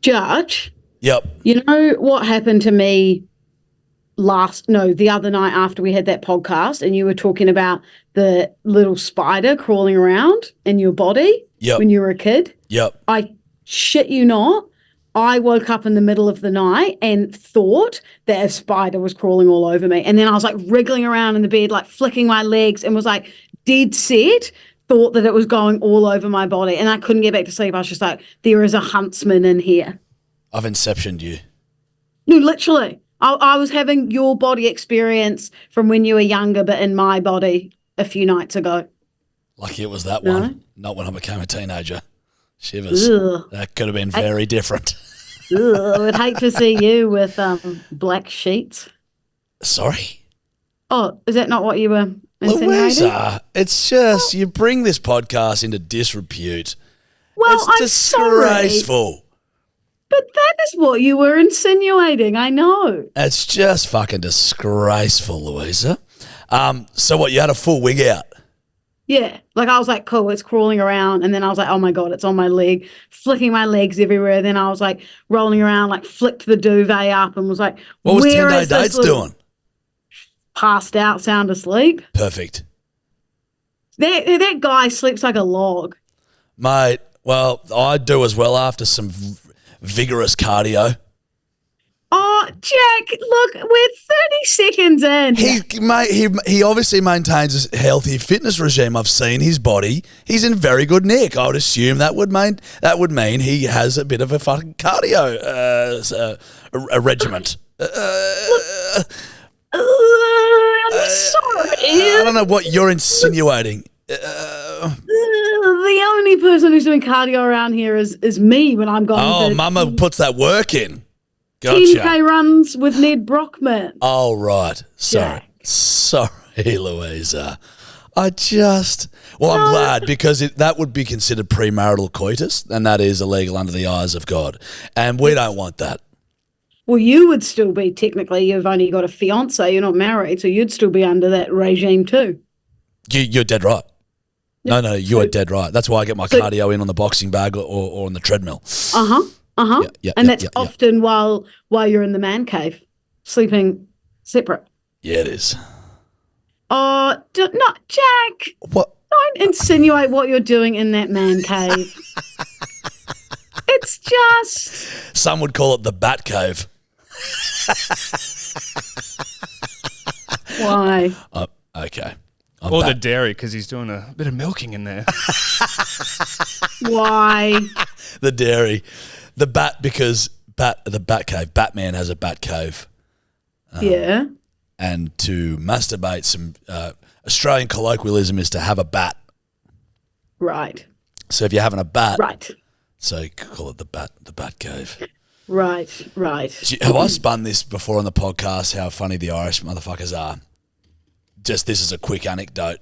Judge, Yep. you know what happened to me the other night after we had that podcast and you were talking about the little spider crawling around in your body when you were a kid? Yep. I shit you not. I woke up in the middle of the night and thought that a spider was crawling all over me. And then I was like wriggling around in the bed, like flicking my legs, and was like dead set, thought that it was going all over my body. And I couldn't get back to sleep. I was just like, there is a huntsman in here. I've inceptioned you. No, literally. I was having your body experience from when you were younger, but in my body a few nights ago. Lucky it was that one, not when I became a teenager. Shivers. Ugh. That could have been very different. I would hate to see you with black sheets. Sorry? Oh, is that not what you were insinuating? Louisa, it's just you bring this podcast into disrepute. Well, it's I'm disgraceful. Sorry, but that is what you were insinuating, I know. It's just fucking disgraceful, Louisa. So what, you had a full wig out? Yeah, like I was like, cool, it's crawling around. And then I was like, oh my God, it's on my leg, flicking my legs everywhere. Then I was like rolling around, like flicked the duvet up and was like, what was 10 Day Dates doing? Passed out, sound asleep. Perfect. That guy sleeps like a log. Mate, well, I do as well after some vigorous cardio. Oh, Jack, look, we're 30 seconds in. He obviously maintains a healthy fitness regime. I've seen his body. He's in very good nick. I would assume that would mean he has a bit of a fucking cardio a regiment. I'm sorry. I don't know what you're insinuating. The only person who's doing cardio around here is me when I'm going. Oh, Mama puts that work in. Gotcha. 10K runs with Ned Brockman. Oh, right. Sorry. Jack. Sorry, Louisa. I'm glad because that would be considered premarital coitus, and that is illegal under the eyes of God. And we don't want that. Well, you would still be, technically, you've only got a fiance, you're not married, so you'd still be under that regime too. You're dead right. Yep. No, you are dead right. That's why I get my cardio in on the boxing bag or on the treadmill. Yeah, and that's often while you're in the man cave, sleeping separate. Yeah, it is. Oh, not Jack. What? Don't insinuate what you're doing in that man cave. It's just... Some would call it the bat cave. Why? Okay. Or the dairy, because he's doing a bit of milking in there. Why? The dairy. The bat, because the bat cave. Batman has a bat cave. Yeah. And to masturbate, some Australian colloquialism is to have a bat. Right. So if you're having a bat. Right. So you could call it the bat cave. Right. Have I spun this before on the podcast, how funny the Irish motherfuckers are? Just this is a quick anecdote.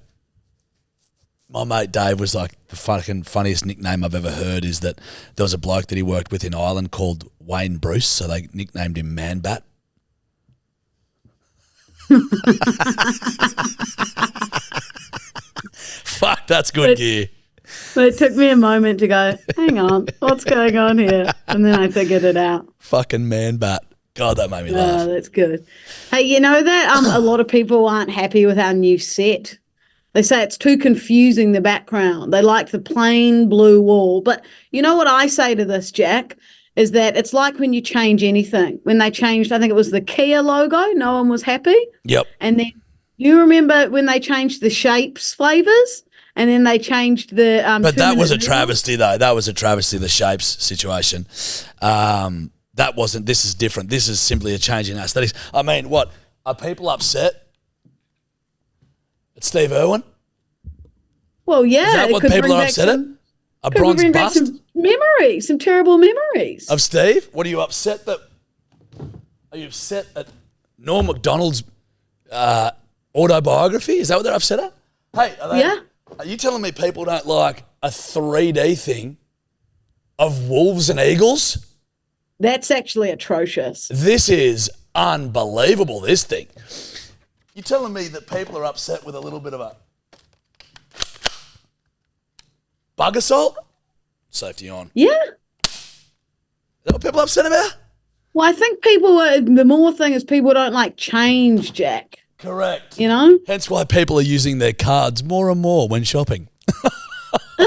My mate Dave was like, the fucking funniest nickname I've ever heard is that there was a bloke that he worked with in Ireland called Wayne Bruce, so they nicknamed him Man Bat. Fuck, that's good gear. But it took me a moment to go, hang on, what's going on here? And then I figured it out. Fucking Man Bat. God, that made me laugh. Oh, that's good. Hey, you know that a lot of people aren't happy with our new set. They say it's too confusing, the background. They like the plain blue wall. But you know what I say to this, Jack, is that it's like when you change anything. When they changed, I think it was the Kia logo, no one was happy. Yep. And then you remember when they changed the shapes flavors? And then they changed the... but that was a travesty, though. That was a travesty, the shapes situation. That wasn't... This is different. This is simply a change in aesthetics. I mean, what? Are people upset at Steve Irwin? Well, yeah. Is that what people are upset at? A bronze bust? Some memories, some terrible memories. Of Steve? What are you upset that... Are you upset at Norm Macdonald's autobiography? Is that what they're upset at? Hey, are you telling me people don't like a 3D thing of wolves and eagles? That's actually atrocious. This is unbelievable, this thing. You're telling me that people are upset with a little bit of a bug assault? Safety on. Yeah. that what people are upset about? Well, I think the more thing is people don't like change, Jack. Correct. You know? Hence why people are using their cards more and more when shopping. Back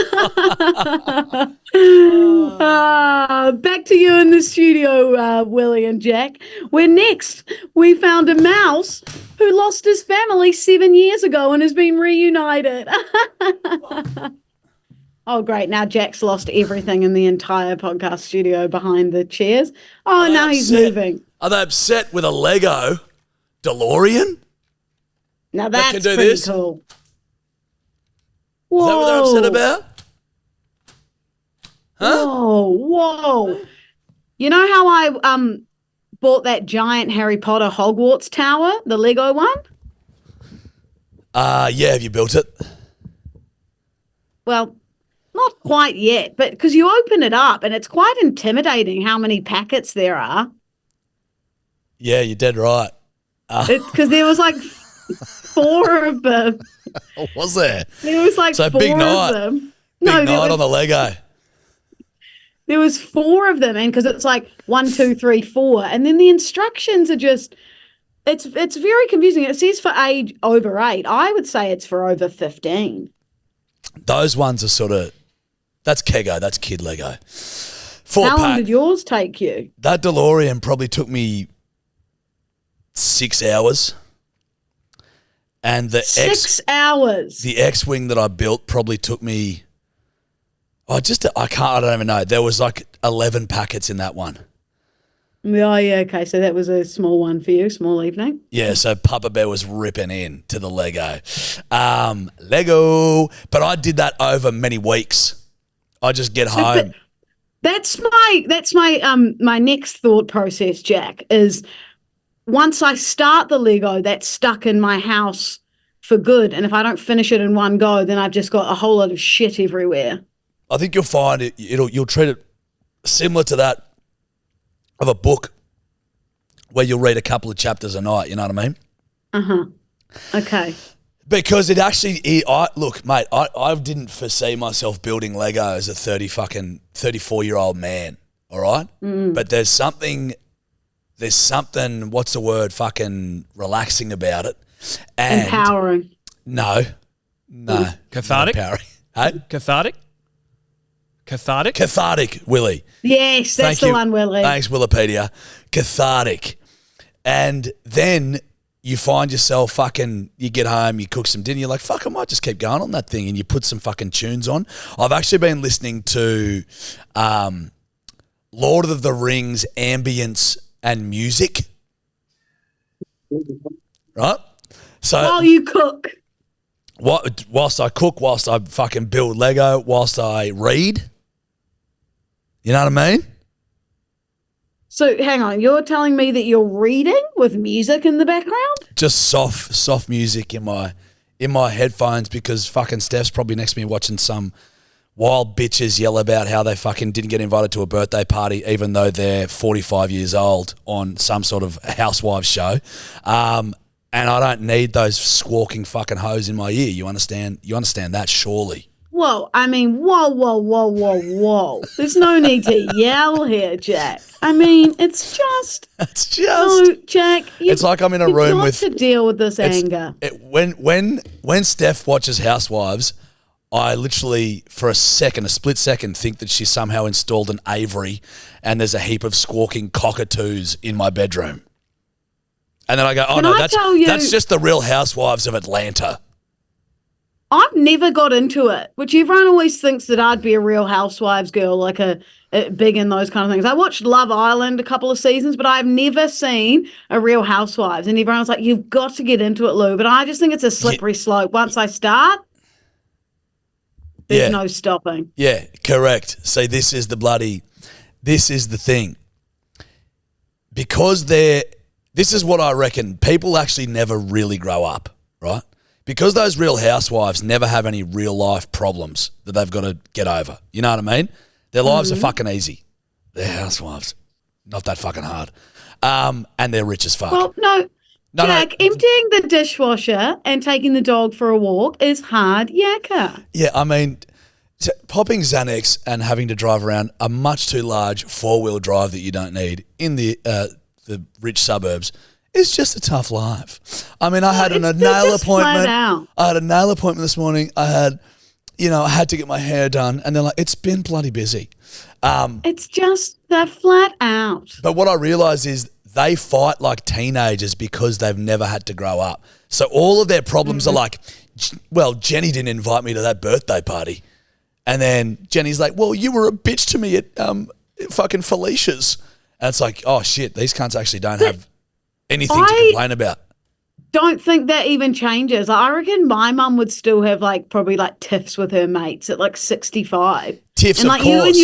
to you in the studio, Willie and Jack. Where next we found a mouse who lost his family 7 years ago and has been reunited. Oh, great. Now Jack's lost everything in the entire podcast studio behind the chairs. Oh, now he's moving. Are they upset with a Lego DeLorean? Now That that's can do pretty this? cool. Is that what they're upset about? Huh? Whoa. You know how I bought that giant Harry Potter Hogwarts tower, the Lego one? Yeah, have you built it? Well, not quite yet, but because you open it up and it's quite intimidating how many packets there are. Yeah, you're dead right. It's because there was like 4 of them. What was there? There was like So 4 big night. of them. Big No, night on the Lego. there was 4 of them, and because it's like 1, 2, 3, 4, and then the instructions are just. It's very confusing. It says for age over 8. I would say it's for over 15. Those ones are sort of, that's Kego, that's kid Lego. 4 How long pack. did yours take you? That DeLorean probably took me 6 hours. And the 6 hours. the X-Wing that I built probably took me, I don't even know. There was like 11 packets in that one. Oh, yeah, okay. So that was a small one for you, small evening. Yeah, so Papa Bear was ripping in to the Lego. Lego. But I did that over many weeks. I just get home. That's my next thought process, Jack, is once I start the Lego, that's stuck in my house for good. And if I don't finish it in one go, then I've just got a whole lot of shit everywhere. I think you'll find you'll treat it similar to that of a book where you'll read a couple of chapters a night, you know what I mean? Uh-huh. Okay. Because look, mate, I didn't foresee myself building Lego as a 34-year-old man, all right? But there's something, what's the word, fucking relaxing about it. And Empowering. No. Cathartic? Not empowering. Hey? Cathartic, Willie. Yes, that's Thank the you. one, Willie. Thanks, Wikipedia. Cathartic. And then you find yourself you get home, you cook some dinner, you're like, fuck, I might just keep going on that thing. And you put some fucking tunes on. I've actually been listening to Lord of the Rings ambience and music. Right? So While you cook. whilst I cook, whilst I fucking build Lego, whilst I read. You know what I mean? So hang on, you're telling me that you're reading with music in the background? Just soft music in my headphones because fucking Steph's probably next to me watching some wild bitches yell about how they fucking didn't get invited to a birthday party even though they're 45 years old on some sort of housewives show. And I don't need those squawking fucking hoes in my ear. You understand that surely. Whoa, I mean, whoa. There's no need to yell here, Jack. I mean, it's just... No, Jack, it's like I'm in a room with... to deal with this anger. When Steph watches Housewives, I literally, for a split second, think that she somehow installed an Avery and there's a heap of squawking cockatoos in my bedroom. And then I go, that's just the Real Housewives of Atlanta. I've never got into it, which everyone always thinks that I'd be a Real Housewives girl, like a big in those kind of things. I watched Love Island a couple of seasons, but I've never seen a Real Housewives. And everyone's like, you've got to get into it, Lou. But I just think it's a slippery slope. Once I start, there's no stopping. Yeah, correct. See, this is the thing. Because this is what I reckon, people actually never really grow up, right? Because those Real Housewives never have any real life problems that they've got to get over. You know what I mean? Their lives are fucking easy. They're housewives. Not that fucking hard. And they're rich as fuck. Well, Jack, emptying the dishwasher and taking the dog for a walk is hard yakka. Yeah, I mean, popping Xanax and having to drive around a much too large 4-wheel drive that you don't need in the rich suburbs is just a tough life. I mean, I had a nail appointment. I had a nail appointment this morning. I had to get my hair done, and they're like, it's been bloody busy. It's just, they're flat out. But what I realised is they fight like teenagers because they've never had to grow up. So all of their problems are like, well, Jenny didn't invite me to that birthday party. And then Jenny's like, well, you were a bitch to me at fucking Felicia's. And it's like, oh, shit, these cunts actually don't have anything to complain about. Don't think that even changes. Like, I reckon my mum would still have probably tiffs with her mates at 65. Tiffs, and of course.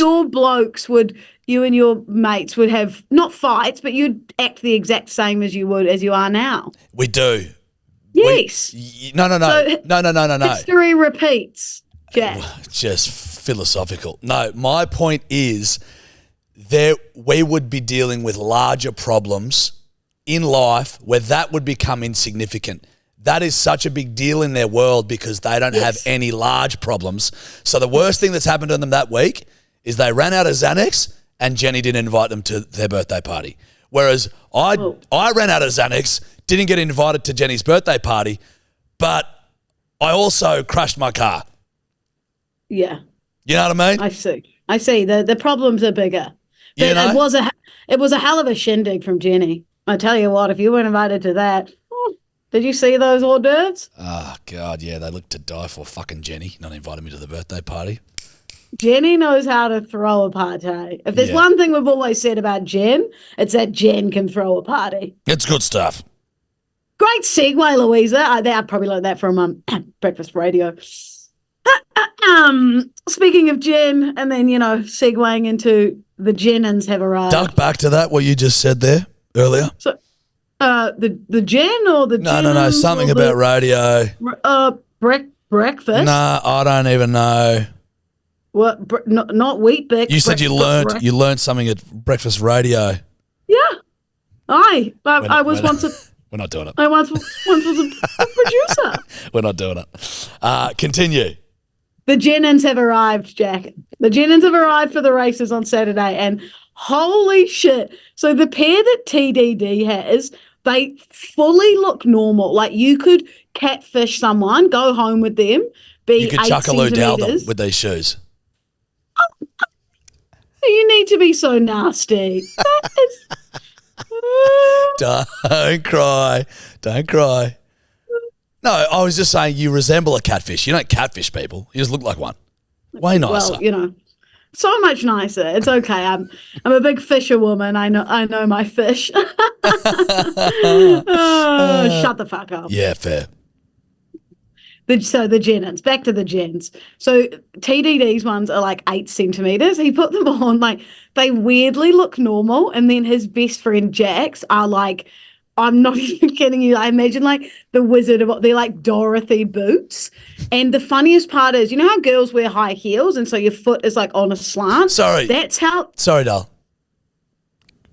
You and your mates would have not fights, but you'd act the exact same as you are now. We do. Yes. No. So history repeats, Jack. Just philosophical. No, my point is we would be dealing with larger problems in life where that would become insignificant. That is such a big deal in their world because they don't have any large problems. So the worst thing that's happened to them that week is they ran out of Xanax and Jenny didn't invite them to their birthday party. Whereas I ran out of Xanax, didn't get invited to Jenny's birthday party, but I also crashed my car. Yeah. You know what I mean? I see. The problems are bigger. But it was a hell of a shindig from Jenny. I tell you what, if you weren't invited to that, did you see those hors d'oeuvres? Oh, God, yeah, they looked to die for. Fucking Jenny not invited me to the birthday party. Jenny knows how to throw a party. If there's one thing we've always said about Jen, it's that Jen can throw a party. It's good stuff. Great segue, Louisa. I'd probably learned that from breakfast radio. Speaking of Jen, and then, segueing into the Jennings have arrived. Duck back to that, what you just said there earlier. So, the Jen or the No, something about radio. Breakfast? Nah, I don't even know. What? Not Wheat Bix. You said you learned something at breakfast radio. Yeah. I was once a... We're not doing it. I once was a producer. We're not doing it. Continue. The Jennings have arrived, Jack. The Jennings have arrived for the races on Saturday, and holy shit. So the pair that TDD has, they fully look normal. Like, you could catfish someone, go home with them, You could chuckaloo down them with these shoes. You need to be so nasty. That is... Don't cry. Don't cry. No, I was just saying you resemble a catfish. You don't catfish people. You just look like one. Way nicer. Well, so much nicer. It's okay. I'm a big fisherwoman. I know my fish. Shut the fuck up. Yeah, fair. So the Jennings, back to the Jens. So TDD's ones are 8 centimeters. He put them on, they weirdly look normal. And then his best friend Jack's are I'm not even kidding you. I imagine the Wizard of, they're like Dorothy boots. And the funniest part is, you know how girls wear high heels and so your foot is on a slant? Sorry. That's how. Sorry, doll.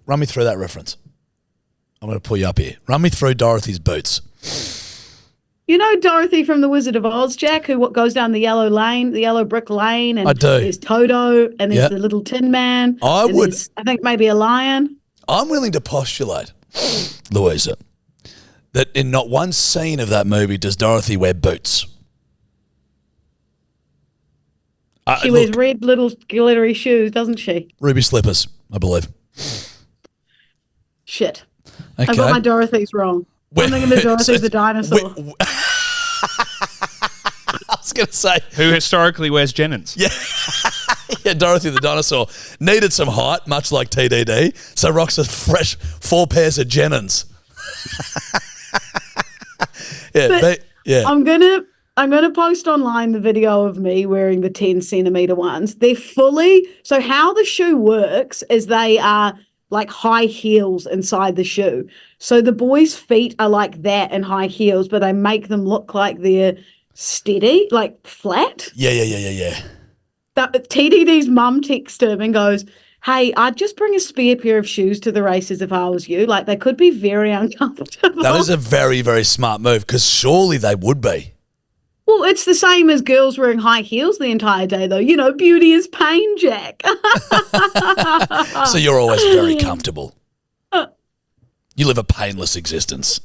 Run me through that reference. I'm going to pull you up here. Run me through Dorothy's boots. You know Dorothy from The Wizard of Oz, Jack, who goes down the yellow brick lane, and I do. There's Toto, and there's the little Tin Man. I think maybe a lion. I'm willing to postulate, Louisa, that in not one scene of that movie does Dorothy wear boots. She wears red little glittery shoes, doesn't she? Ruby slippers, I believe. Shit. Okay. I got my Dorothy's wrong. I'm thinking the Dorothy's the dinosaur. I was going to say. Who historically wears Jennings. Yeah. Yeah, Dorothy the dinosaur needed some height, much like TDD, so rocks a fresh 4 pairs of Jennings. Yeah. I'm gonna post online the video of me wearing the 10 centimeter ones. They're fully, so how the shoe works is they are high heels inside the shoe. So the boys' feet are like that in high heels, but they make them look like they're steady, flat. Yeah. TDD's mum texted him and goes, hey, I'd just bring a spare pair of shoes to the races if I was you. They could be very uncomfortable. That is a very, very smart move because surely they would be. Well, it's the same as girls wearing high heels the entire day, though. You know, beauty is pain, Jack. So you're always very comfortable. You live a painless existence.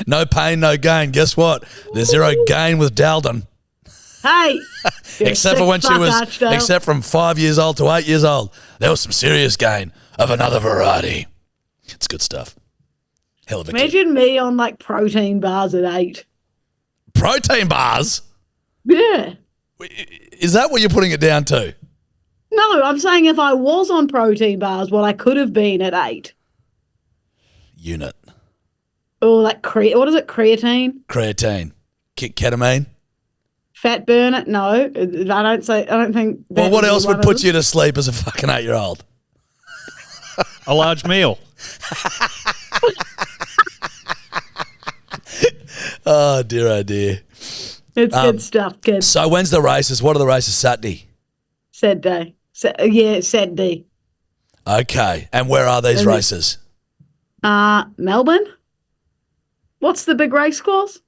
No pain, no gain. Guess what? There's zero gain with Daldon. Hey, Except for when she was, except from 5 years old to 8 years old, there was some serious gain of another variety. It's good stuff. Hell of a kid. Imagine me on like protein bars at 8. Protein bars? Yeah. Is that what you're putting it down to? No, I'm saying if I was on protein bars, what I could have been at 8. Unit. Or like what is it? Creatine? Creatine. Ketamine? Fat burner? No, I don't think. Well, what else would put you to sleep as a fucking 8-year-old? A large meal. Oh, dear, oh, dear. It's good stuff, kids. So when's the races? What are the races Saturday? Saturday. Saturday. Okay. And where are these races? Melbourne. What's the big race course?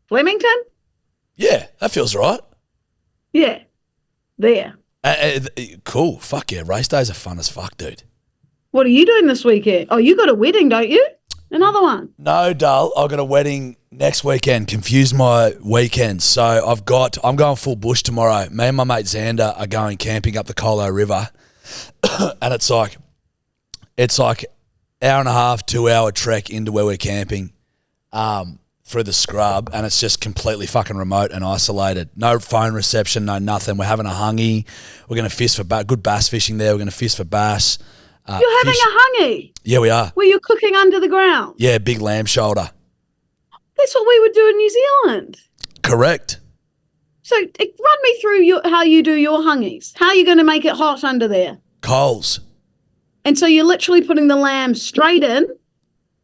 Flemington? Yeah, that feels right. Yeah. There. Cool. Fuck yeah. Race days are fun as fuck, dude. What are you doing this weekend? Oh, you got a wedding, don't you? Another one. No, Dull. I've got a wedding next weekend. Confused my weekends. So I'm going full bush tomorrow. Me and my mate Xander are going camping up the Colo River. And it's like hour and a half, 2 hour trek into where we're camping through the scrub. And it's just completely fucking remote and isolated. No phone reception, no nothing. We're having a hungy. We're going to fish for good bass fishing there. We're going to fish for bass. You're having a hungy? Yeah, we are. Were you cooking under the ground? Yeah, big lamb shoulder. That's what we would do in New Zealand. Correct. So run me through how you do your hungies. How are you going to make it hot under there? Coals. And so you're literally putting the lamb straight in,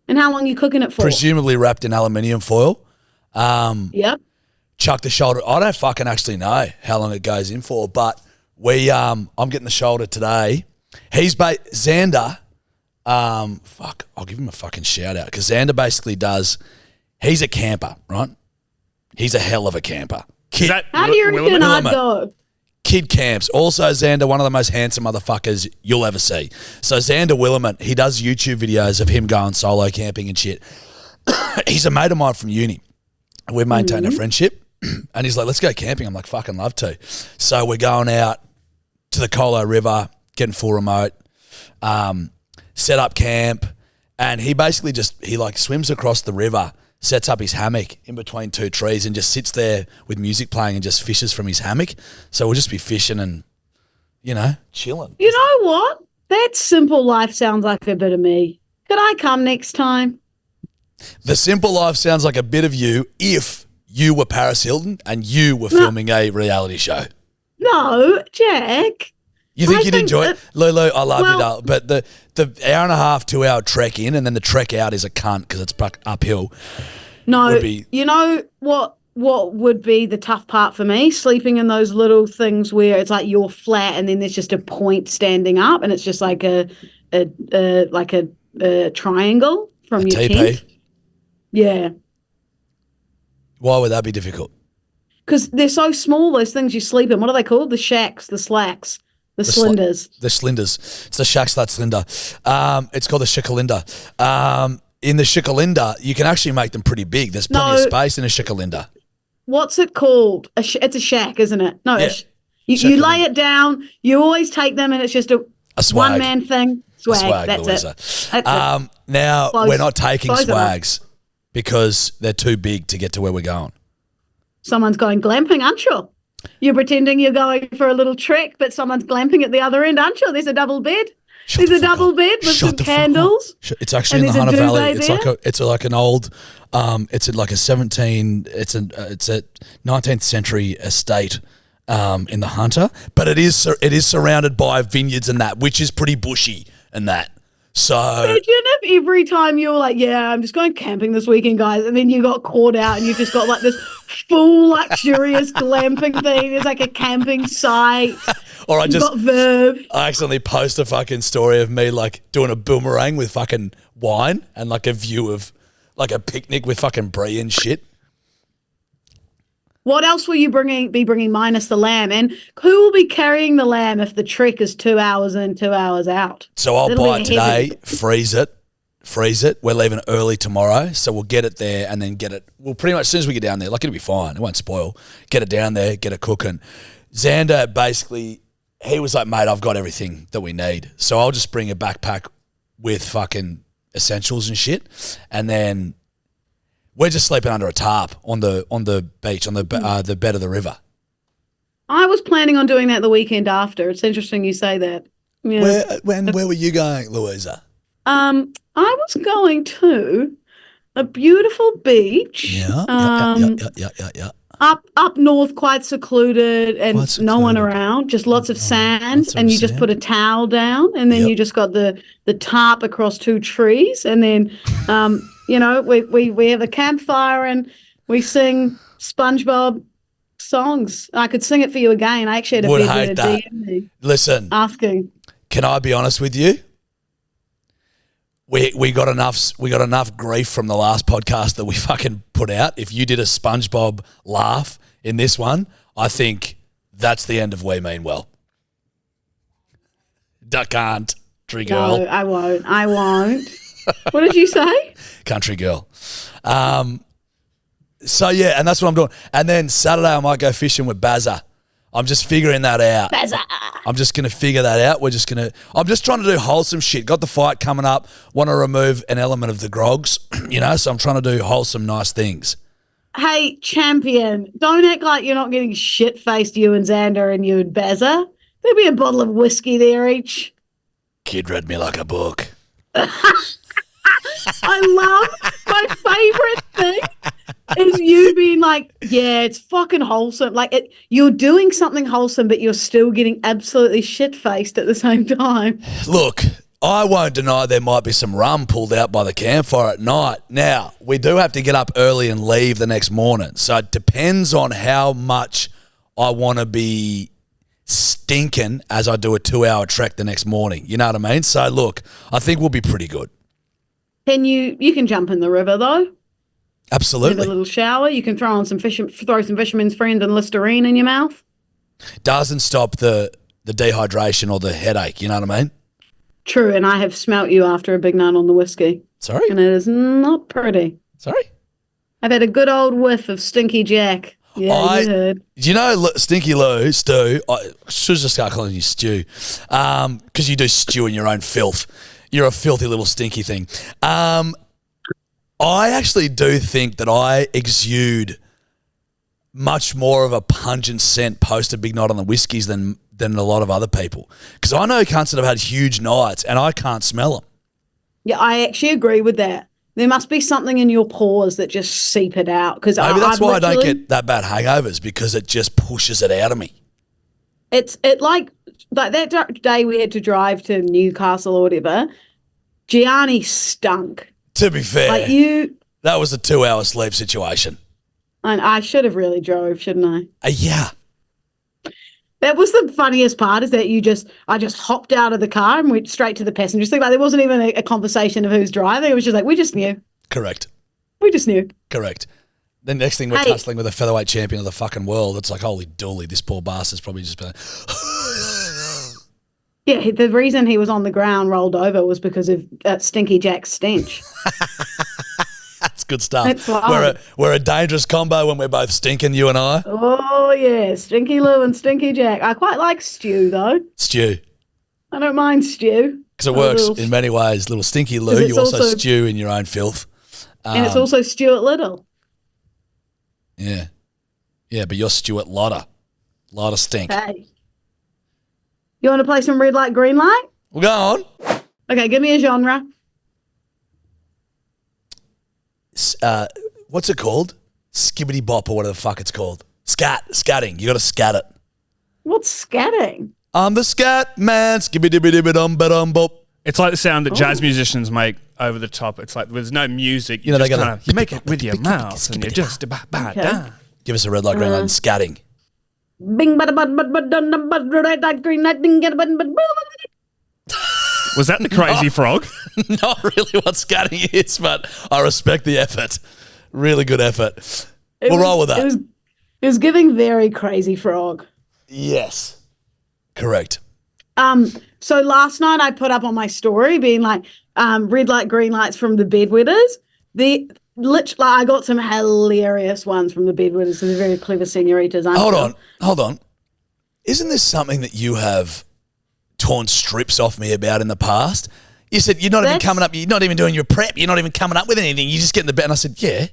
and how long are you cooking it for? Presumably wrapped in aluminium foil. Yep. Chuck the shoulder. I don't fucking actually know how long it goes in for, but I'm getting the shoulder today. Xander, I'll give him a fucking shout out because Xander basically he's a camper, right? He's a hell of a camper. How do you reckon I'd go? Kid camps. Also, Xander, one of the most handsome motherfuckers you'll ever see. So Xander Willerman, he does YouTube videos of him going solo camping and shit. He's a mate of mine from uni. We've maintained a friendship. And he's like, let's go camping. I'm like, fucking love to. So we're going out to the Colo River, getting full remote, set up camp, and he basically he swims across the river, sets up his hammock in between two trees and just sits there with music playing and just fishes from his hammock. So we'll just be fishing and, chilling. You know what? That simple life sounds like a bit of me. Could I come next time? The simple life sounds like a bit of you if you were Paris Hilton and you were filming a reality show. No, Jack. You think you'd enjoy it? Lulu, I love you, darling. But the hour and a half, 2 hour trek in and then the trek out is a cunt because it's uphill. No, you know what would be the tough part for me? Sleeping in those little things where it's like you're flat and then there's just a point standing up and it's just like a triangle from your tent. Yeah. Why would that be difficult? Because they're so small, those things you sleep in. What are they called? The shacks, the slacks. The slinders. The slinders. It's the shack slat slinder. It's called the shikalinda. In the shikalinda, you can actually make them pretty big. There's plenty of space in a shikalinda. What's it called? It's a shack, isn't it? No, yeah. You lay it down. You always take them, and it's just a one-man thing. Swag. That's Louisa. It. Now, we're not taking swags because they're too big to get to where we're going. Someone's going glamping, aren't you? You're pretending you're going for a little trek, but someone's glamping at the other end, aren't you? There's a double bed. There's a double bed with some candles. It's actually in the Hunter Valley. It's like an old. It's like a 19th century estate in the Hunter, but it is surrounded by vineyards and that, which is pretty bushy and that. So imagine if every time you were like, yeah, I'm just going camping this weekend, guys, and then you got caught out and you just got like this full luxurious glamping thing. There's like a camping site. Or I got Verve. I accidentally post a fucking story of me like doing a boomerang with fucking wine and like a view of Like a picnic with fucking brie and shit. What else will you be bringing minus the lamb? And who will be carrying the lamb if the trek is 2 hours in, 2 hours out? So I'll It'll buy be it heavy. today, freeze it. We're leaving early tomorrow, so we'll get it there and then get it. Well, pretty much as soon as we get down there, like it'll be fine. It won't spoil. Get it down there, get it cooking. Xander basically, he was like, mate, I've got everything that we need. So I'll just bring a backpack with fucking essentials and shit, and then we're just sleeping under a tarp on the beach, on the bed of the river. I was planning on doing that the weekend after. It's interesting you say that. Yeah. Where were you going, Louisa? I was going to a beautiful beach. Yeah. Up north, quite secluded, and Quite secluded. no one around, just lots of sand, lots of and you just sand. put a towel down, and then Yep. you just got the tarp across 2 trees, and then we have a campfire and we sing SpongeBob songs. I could sing it for you again. I actually had a Would bit hate of that. DM me Listen, asking. can I be honest with you? We got enough grief from the last podcast that we fucking put out. If you did a SpongeBob laugh in this one, I think that's the end of We Mean Well. Country girl. No, I won't. What did you say? Country girl. So yeah, and that's what I'm doing. And then Saturday I might go fishing with Bazza. I'm just figuring that out. Bazza. I'm just going to figure that out. I'm just trying to do wholesome shit. Got the fight coming up. Want to remove an element of the grogs, so I'm trying to do wholesome, nice things. Hey, champion, don't act like you're not getting shit-faced, you and Xander and you and Bazza. There'll be a bottle of whiskey there each. Kid read me like a book. I love my favorite thing is you being like, yeah, it's fucking wholesome. Like you're doing something wholesome, but you're still getting absolutely shit-faced at the same time. Look, I won't deny there might be some rum pulled out by the campfire at night. Now, we do have to get up early and leave the next morning. So it depends on how much I want to be stinking as I do a 2-hour trek the next morning. You know what I mean? So look, I think we'll be pretty good. You can jump in the river though. Absolutely. Have a little shower. You can throw some fisherman's friend and Listerine in your mouth. Doesn't stop the dehydration or the headache. You know what I mean? True, and I have smelt you after a big nut on the whiskey. Sorry? And it is not pretty. Sorry? I've had a good old whiff of Stinky Jack. Yeah, you heard. Do you know Stinky Lou, Stu? I should just start calling you Stu because you do stew in your own filth. You're a filthy little stinky thing. I actually do think that I exude much more of a pungent scent post a big night on the whiskies than a lot of other people. Because I know cunts that have had huge nights and I can't smell them. Yeah, I actually agree with that. There must be something in your pores that just seep it out. Because Maybe that's why I don't get that bad hangovers, because it just pushes it out of me. It's like that day we had to drive to Newcastle or whatever. Gianni stunk. To be fair, Like that was a 2-hour sleep situation. and I should have really drove, shouldn't I? Yeah. That was the funniest part, is that I just hopped out of the car and went straight to the passenger seat. Like there wasn't even a conversation of who's driving. It was just like, we just knew. Correct. We just knew. Correct. The next thing we're tussling with a featherweight champion of the fucking world. It's like, holy dooly, this poor bastard's probably just been like, Yeah, the reason he was on the ground rolled over was because of Stinky Jack's stench. that's good stuff. That's wild. We're a dangerous combo when we're both stinking, you and I. Oh, yeah, Stinky Lou and Stinky Jack. I quite like stew, though. Stew. I don't mind stew. Because it works in many ways. Little stinky Lou, you also stew in your own filth. And it's also Stuart Little. Yeah. Yeah, but you're Stuart Lotter. Lot of stink. Hey. You want to play some red light, green light? Well, go on. Okay, give me a genre. What's it called? Skibbity bop or whatever the fuck it's called. Scatting. You got to scat it. What's scatting? I'm the scat man. Skibbity-biddy-bidum-ba-dum-bop. It's like the sound that jazz musicians make over the top. It's like there's no music. You know, just they go kinda, you make it with your mouth and you just Okay. Give us a red light, green light, and scatting. Bing, bada, bada, bada, bada, bada, bada, red light, green light, ding, get a button, bada, bada, bada. Was that the crazy frog? Not really what scanning is, but I respect the effort. Really good effort. We'll roll with that. It was giving very crazy frog. Yes. Correct. So last night I put up on my story being like, red light, green lights from the bedwetters. Literally, I got some hilarious ones from the bedwetters. They're very clever senoritas. Hold on. Isn't this something that you have torn strips off me about in the past? You said you're not even coming up. You're not even doing your prep. You're not even coming up with anything. You just get in the bed. And I said, yeah,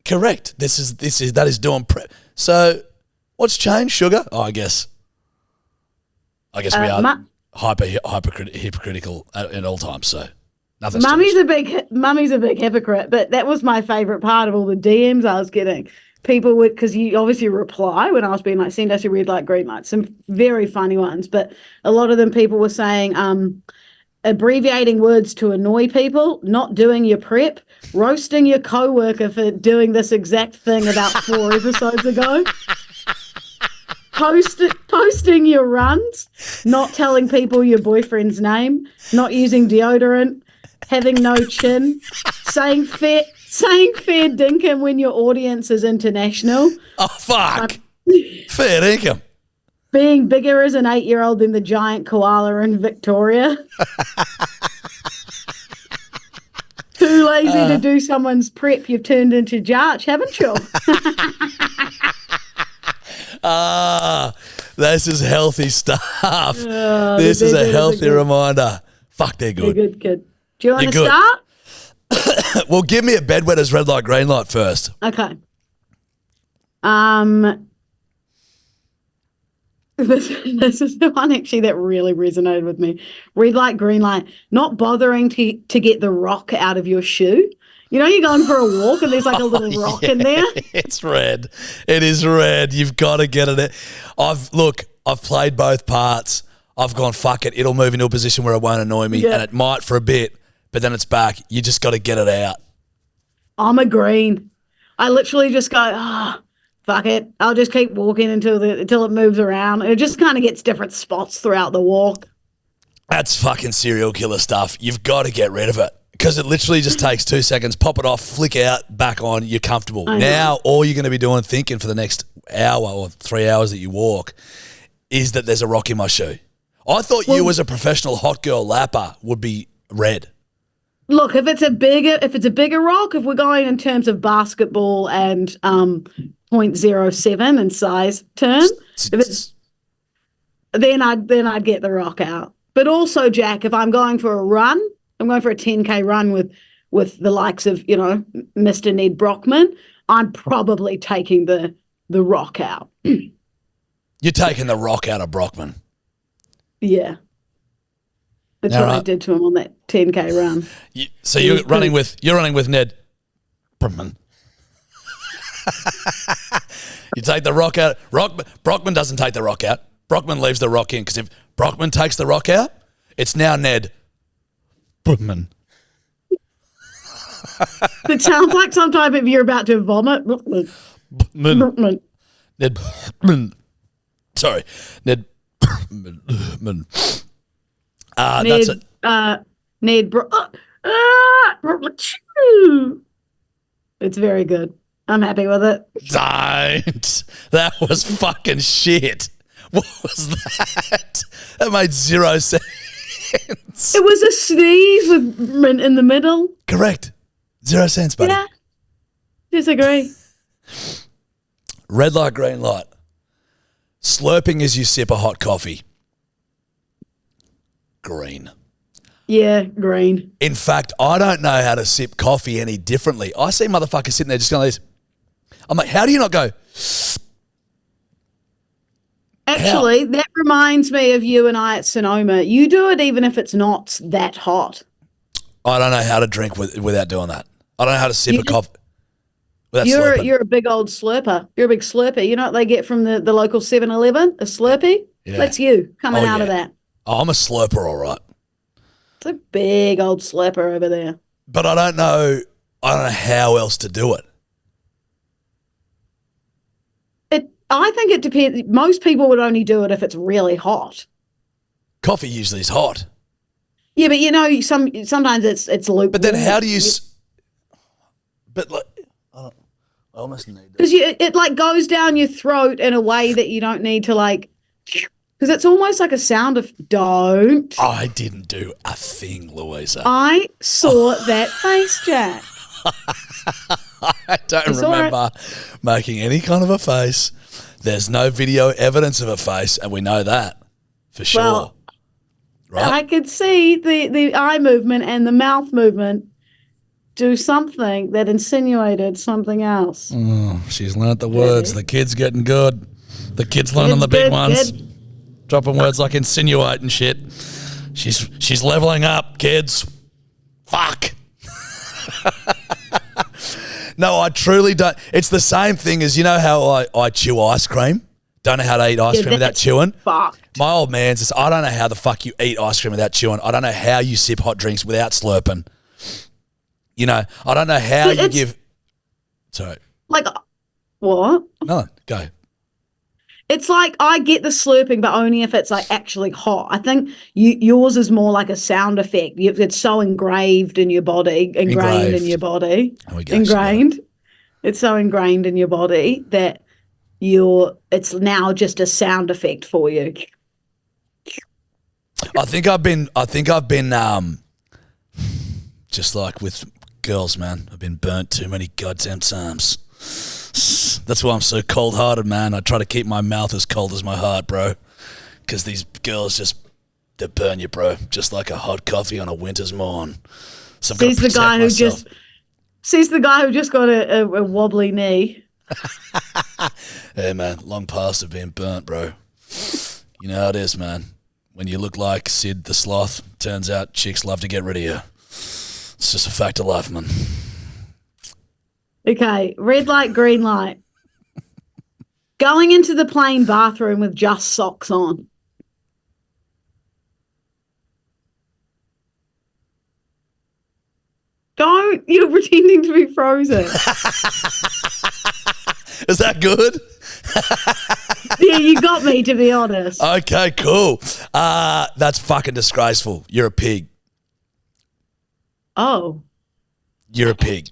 correct. That is doing prep. So what's changed, sugar? Oh, I guess we are hypocritical at all times. So nothing's changed. Mummy's a big hypocrite, but that was my favorite part of all the DMs I was getting. People would, because you obviously reply when I was being like, send us your red light, green light. Some very funny ones, but a lot of them people were saying, abbreviating words to annoy people, not doing your prep, roasting your coworker for doing this exact thing about 4 episodes ago, posting your runs, not telling people your boyfriend's name, not using deodorant, having no chin, saying fair dinkum when your audience is international. Oh, fuck. Fair dinkum. Being bigger as an 8-year-old than the giant koala in Victoria. Too lazy to do someone's prep. You've turned into Jarch, haven't you? This is healthy stuff. This is a healthy reminder. Fuck, they're good. They're good. Do you want to start? Well, give me a bedwetter's red light, green light first. Okay. This is the one actually that really resonated with me. Red light, green light. Not bothering to get the rock out of your shoe. You know, you're going for a walk and there's like a little rock in there. It's red. It is red. You've got to get it. I've played both parts. I've gone, fuck it. It'll move into a position where it won't annoy me, and it might for a bit, but then it's back. You just got to get it out. I'm a green. I literally just go, fuck it. I'll just keep walking until it moves around. It just kind of gets different spots throughout the walk. That's fucking serial killer stuff. You've got to get rid of it because it literally just takes 2 seconds. Pop it off, flick out, back on. You're comfortable. Now, all you're going to be thinking for the next hour or 3 hours that you walk is that there's a rock in my shoe. I thought you as a professional hot girl lapper would be red. Look, if it's a bigger rock, if we're going in terms of basketball and 0.07 in size term, then I'd get the rock out. But also, Jack, if I'm going for a run, I'm going for a 10K run with the likes of, Mr. Ned Brockman, I'm probably taking the rock out. You're taking the rock out of Brockman. Yeah. That's what I did to him on that 10K run. You're running with Ned Brockman. You take the rock out. Brockman doesn't take the rock out. Brockman leaves the rock in, because if Brockman takes the rock out, it's now Ned Brockman. It sounds like some type of you're about to vomit. Brockman. Ned Brockman. Sorry, Ned Brockman. That's it. Ned It's very good. I'm happy with it. Don't. That was fucking shit. What was that? That made 0 sense. It was a sneeze with mint in the middle. Correct. 0 cents, buddy. Yeah. Disagree. Red light, green light. Slurping as you sip a hot coffee. Green. Yeah, green. In fact, I don't know how to sip coffee any differently. I see motherfuckers sitting there just going like this. I'm like, how do you not go? Actually, that reminds me of you and I at Sonoma. You do it even if it's not that hot. I don't know how to drink without doing that. I don't know how to sip a coffee without slurping. You're a big old slurper. You're a big slurper. You know what they get from the local 7-Eleven? A Slurpee? Yeah. That's you coming out of that. Oh, I'm a slurper, all right. It's a big old slurper over there. But I don't know how else to do it. I think it depends. Most people would only do it if it's really hot. Coffee usually is hot. Yeah, but sometimes it's lukewarm. But then how do you? But like, I almost need to. Because it like goes down your throat in a way that you don't need to like. Because it's almost like a sound of don't. I didn't do a thing, Louisa. I saw that face, Jack. I don't remember making any kind of a face. There's no video evidence of a face, and we know that for sure. Well, right? I could see the eye movement and the mouth movement do something that insinuated something else. Oh, she's learnt the words. The kid's getting good. The kid's learning the big ones. Good. Dropping words like insinuate and shit. She's leveling up, kids. Fuck. No, I truly don't. It's the same thing as, you know how I chew ice cream? Don't know how to eat ice cream without chewing. Fucked. My old man says, I don't know how the fuck you eat ice cream without chewing. I don't know how you sip hot drinks without slurping. You know, I don't know how you give. Sorry. Like, what? No, go. It's like I get the slurping, but only if it's like actually hot. I think yours is more like a sound effect. It's so engraved in your body, ingrained in your body. Ingrained. It's so ingrained in your body that it's now just a sound effect for you. I think I've been just like with girls, man. I've been burnt too many goddamn times. That's why I'm so cold-hearted, man. I try to keep my mouth as cold as my heart, bro. Because these girls they burn you, bro. Just like a hot coffee on a winter's morn. So Sees the guy who just got a wobbly knee. Hey, man, long past of being burnt, bro. You know how it is, man. When you look like Sid the Sloth, turns out chicks love to get rid of you. It's just a fact of life, man. Okay, red light, green light. Going into the plain bathroom with just socks on. Don't, you're pretending to be frozen. Is that good? Yeah, you got me, to be honest. Okay, cool. That's fucking disgraceful. You're a pig. Oh. You're a pig.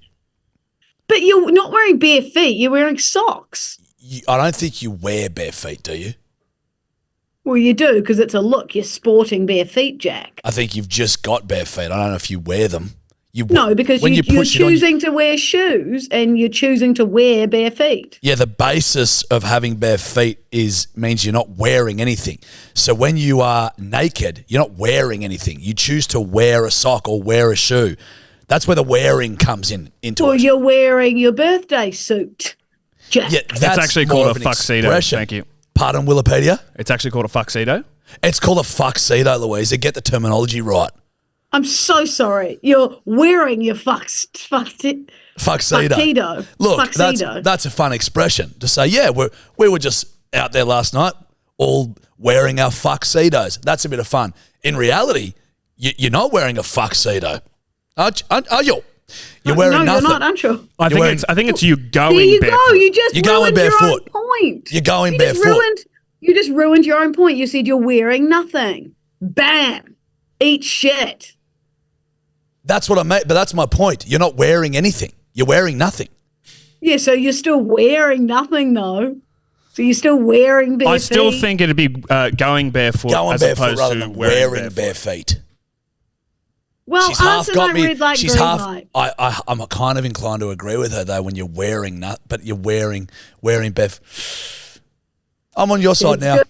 But you're not wearing bare feet. You're wearing socks. I don't think you wear bare feet, do you? Well, you do, because it's a look. You're sporting bare feet, Jack. I think you've just got bare feet. I don't know if you wear them. No, because you're choosing to wear shoes and you're choosing to wear bare feet. Yeah, the basis of having bare feet means you're not wearing anything. So when you are naked, you're not wearing anything. You choose to wear a sock or wear a shoe. That's where the wearing comes into it. Well, you're wearing your birthday suit, Jack. Yeah, It's actually called a tuxedo. Thank you. Pardon, Wikipedia? It's actually called a tuxedo. It's called a tuxedo, Louisa. Get the terminology right. I'm so sorry. You're wearing your tuxedo. Look, that's a fun expression to say, yeah, we were just out there last night all wearing our tuxedos. That's a bit of fun. In reality, you're not wearing a tuxedo. Are you? You're wearing nothing. You're not, aren't you? I think it's you going There you barefoot. go. You just You're going ruined your barefoot. own point. You're going barefoot. You just ruined your own point. You said you're wearing nothing. Bam. Eat shit. That's what I meant, but that's my point. You're not wearing anything. You're wearing nothing. Yeah, so you're still wearing nothing, though. So you're still wearing bare feet. I still think it'd be going barefoot as opposed rather to than wearing bare feet. Well, She's half got me. Red light, She's green half. light. I'm kind of inclined to agree with her though. When you're wearing but you're wearing bare. I'm on your side now. Good.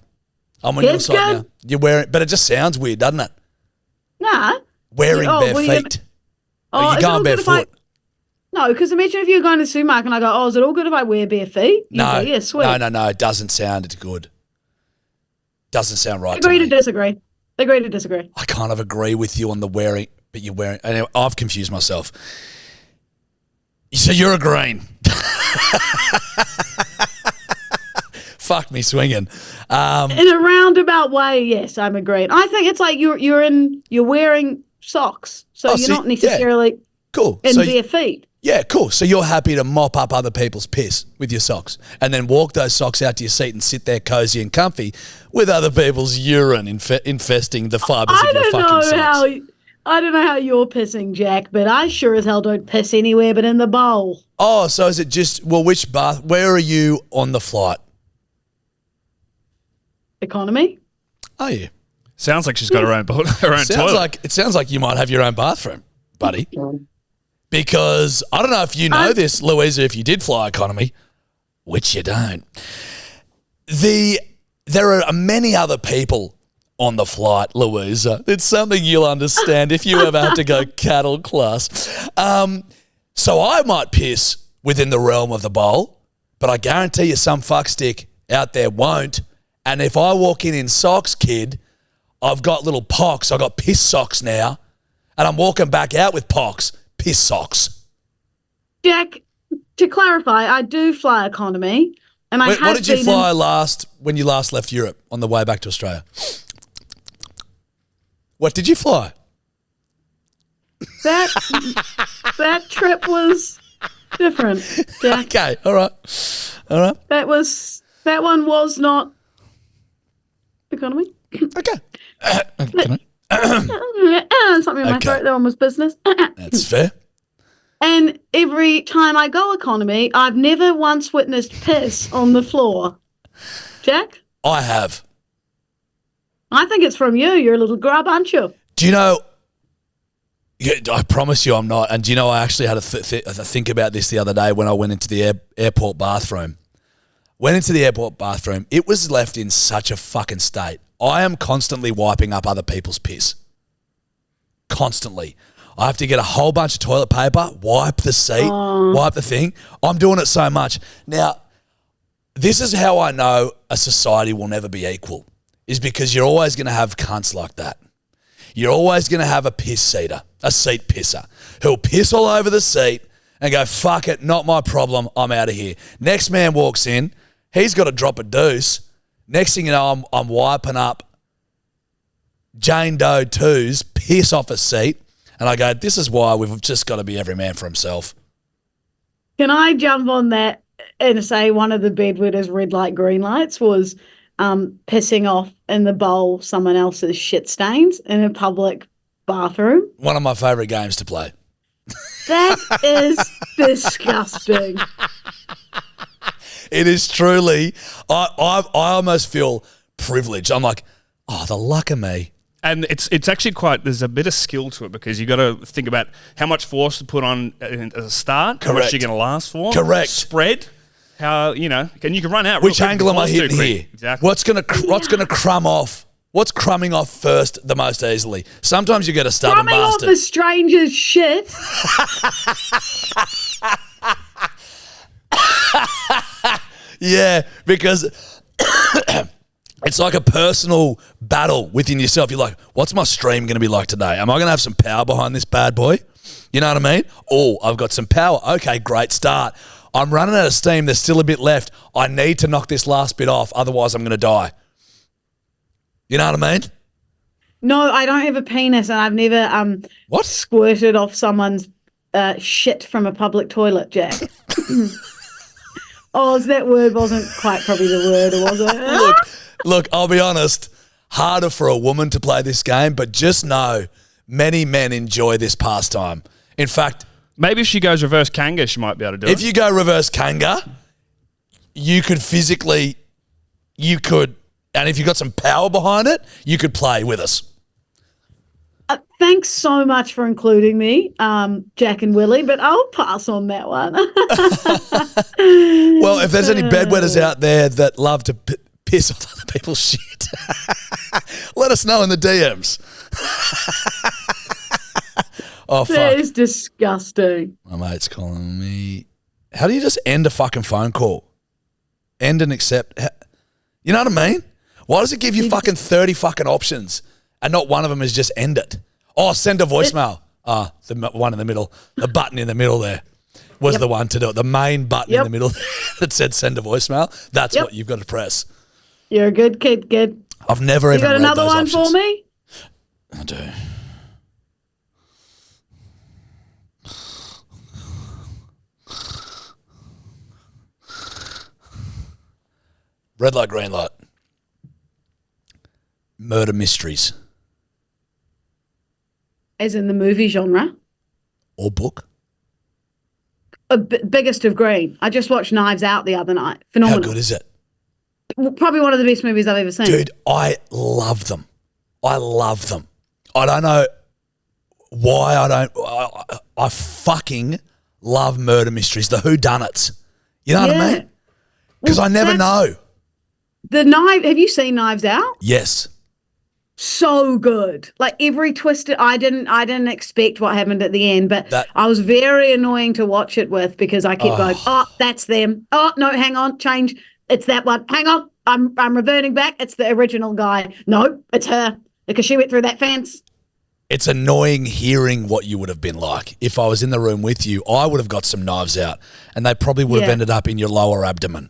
I'm on your It's side good. now. You're wearing, but it just sounds weird, doesn't it? Nah. Wearing bare what are you feet. Oh, Are you is it all going good if barefoot? No, because imagine if you're going to the supermarket and I go, oh, is it all good if I wear bare feet? You No, go, yeah, sweet. no. It doesn't sound good. Doesn't sound right. Agree to to me. disagree. Agree to disagree. I kind of agree with you on the wearing, but you're wearing. Anyway, I've confused myself. So you're agreeing. Fuck me swinging. In a roundabout way, yes, I'm agreeing. I think it's like you're wearing socks, so you're not necessarily cool. in bare feet. Yeah, cool. So you're happy to mop up other people's piss with your socks and then walk those socks out to your seat and sit there cozy and comfy with other people's urine infesting the fibres of your fucking socks. I don't know how you're pissing, Jack, but I sure as hell don't piss anywhere but in the bowl. Oh, so is it just, which bath, where are you on the flight? Economy? Are you? Sounds like she's got her own toilet. It sounds like you might have your own bathroom, buddy. Because I don't know if you know this, Louisa, if you did fly economy, which you don't. There are many other people on the flight, Louisa. It's something you'll understand if you ever had to go cattle class. So I might piss within the realm of the bowl, but I guarantee you some fuckstick out there won't. And if I walk in socks, kid, I've got little pocks. I've got piss socks now. And I'm walking back out with pocks, piss socks. Jack, to clarify, I do fly economy. And What did you fly when you last left Europe on the way back to Australia? What did you fly? That trip was different, Jack. Okay, all right. That one was not economy. Okay. Something in my throat. That one was business. That's fair. And every time I go economy, I've never once witnessed piss on the floor. Jack? I have. I think it's from you. You're a little grub, aren't you? Do you know, I promise you I'm not, and do you know I actually had a think about this the other day when I went into the airport bathroom. It was left in such a fucking state. I am constantly wiping up other people's piss. Constantly. I have to get a whole bunch of toilet paper, wipe the seat, wipe the thing. I'm doing it so much. Now, this is how I know a society will never be equal, is because you're always going to have cunts like that. You're always going to have a seat pisser, who'll piss all over the seat and go, fuck it, not my problem, I'm out of here. Next man walks in, he's got to drop a deuce. Next thing you know, I'm wiping up Jane Doe 2's piss off a seat. And I go, this is why we've just got to be every man for himself. Can I jump on that and say one of the bedwetters' red light, green lights was pissing off in the bowl someone else's shit stains in a public bathroom? One of my favourite games to play. That is disgusting. It is truly, I almost feel privileged. I'm like, oh, the luck of me. And it's actually there's a bit of skill to it because you got to think about how much force to put on at a start, how much you're going to last for. Correct. Spread, and you can run out. Which angle am I hitting here? Exactly. What's going to crumb off? What's crumbing off first the most easily? Sometimes you get a stubborn crumbing bastard. Off a stranger's shit. Yeah, because it's like a personal battle within yourself. You're like, what's my stream going to be like today? Am I going to have some power behind this bad boy? You know what I mean? Oh, I've got some power. Okay, great start. I'm running out of steam. There's still a bit left. I need to knock this last bit off. Otherwise, I'm going to die. You know what I mean? No, I don't have a penis, and I've never squirted off someone's shit from a public toilet, Jack. Oh, that word wasn't quite probably the word, was it? Look, I'll be honest, harder for a woman to play this game, but just know many men enjoy this pastime. In fact, maybe if she goes reverse kanga, she might be able to do it. If you go reverse kanga, you could, and if you got some power behind it, you could play with us. Thanks so much for including me, Jack and Willie, but I'll pass on that one. Well, if there's any bedwetters out there that love to piss off other people's shit, let us know in the DMs. Oh, fuck. That is disgusting. My mate's calling me. How do you just end a fucking phone call? End and accept. You know what I mean? Why does it give you fucking 30 fucking options and not one of them is just end it? Oh, send a voicemail. The one in the middle, the button in the middle there was the one to do it. The main button in the middle that said send a voicemail. That's what you've got to press. You're a good kid, kid. I've never even read those options. You got another one for me? I do. Red light, green light. Murder mysteries. As in the movie genre. or book? Biggest of green. I just watched Knives Out the other night. How Phenomenal. good is it? Probably one of the best movies I've ever seen. Dude, I love them. I love them. I don't know why I fucking love murder mysteries, the whodunits. You know what I mean? Because I never know. Have you seen Knives Out? Yes. So good. Like every twist, I didn't expect what happened at the end, but I was very annoying to watch it with because I kept going, oh, that's them. Oh, no, hang on, change. It's that one. Hang on. I'm reverting back. It's the original guy. No, it's her because she went through that fence. It's annoying hearing what you would have been like. If I was in the room with you, I would have got some knives out and they probably would have ended up in your lower abdomen.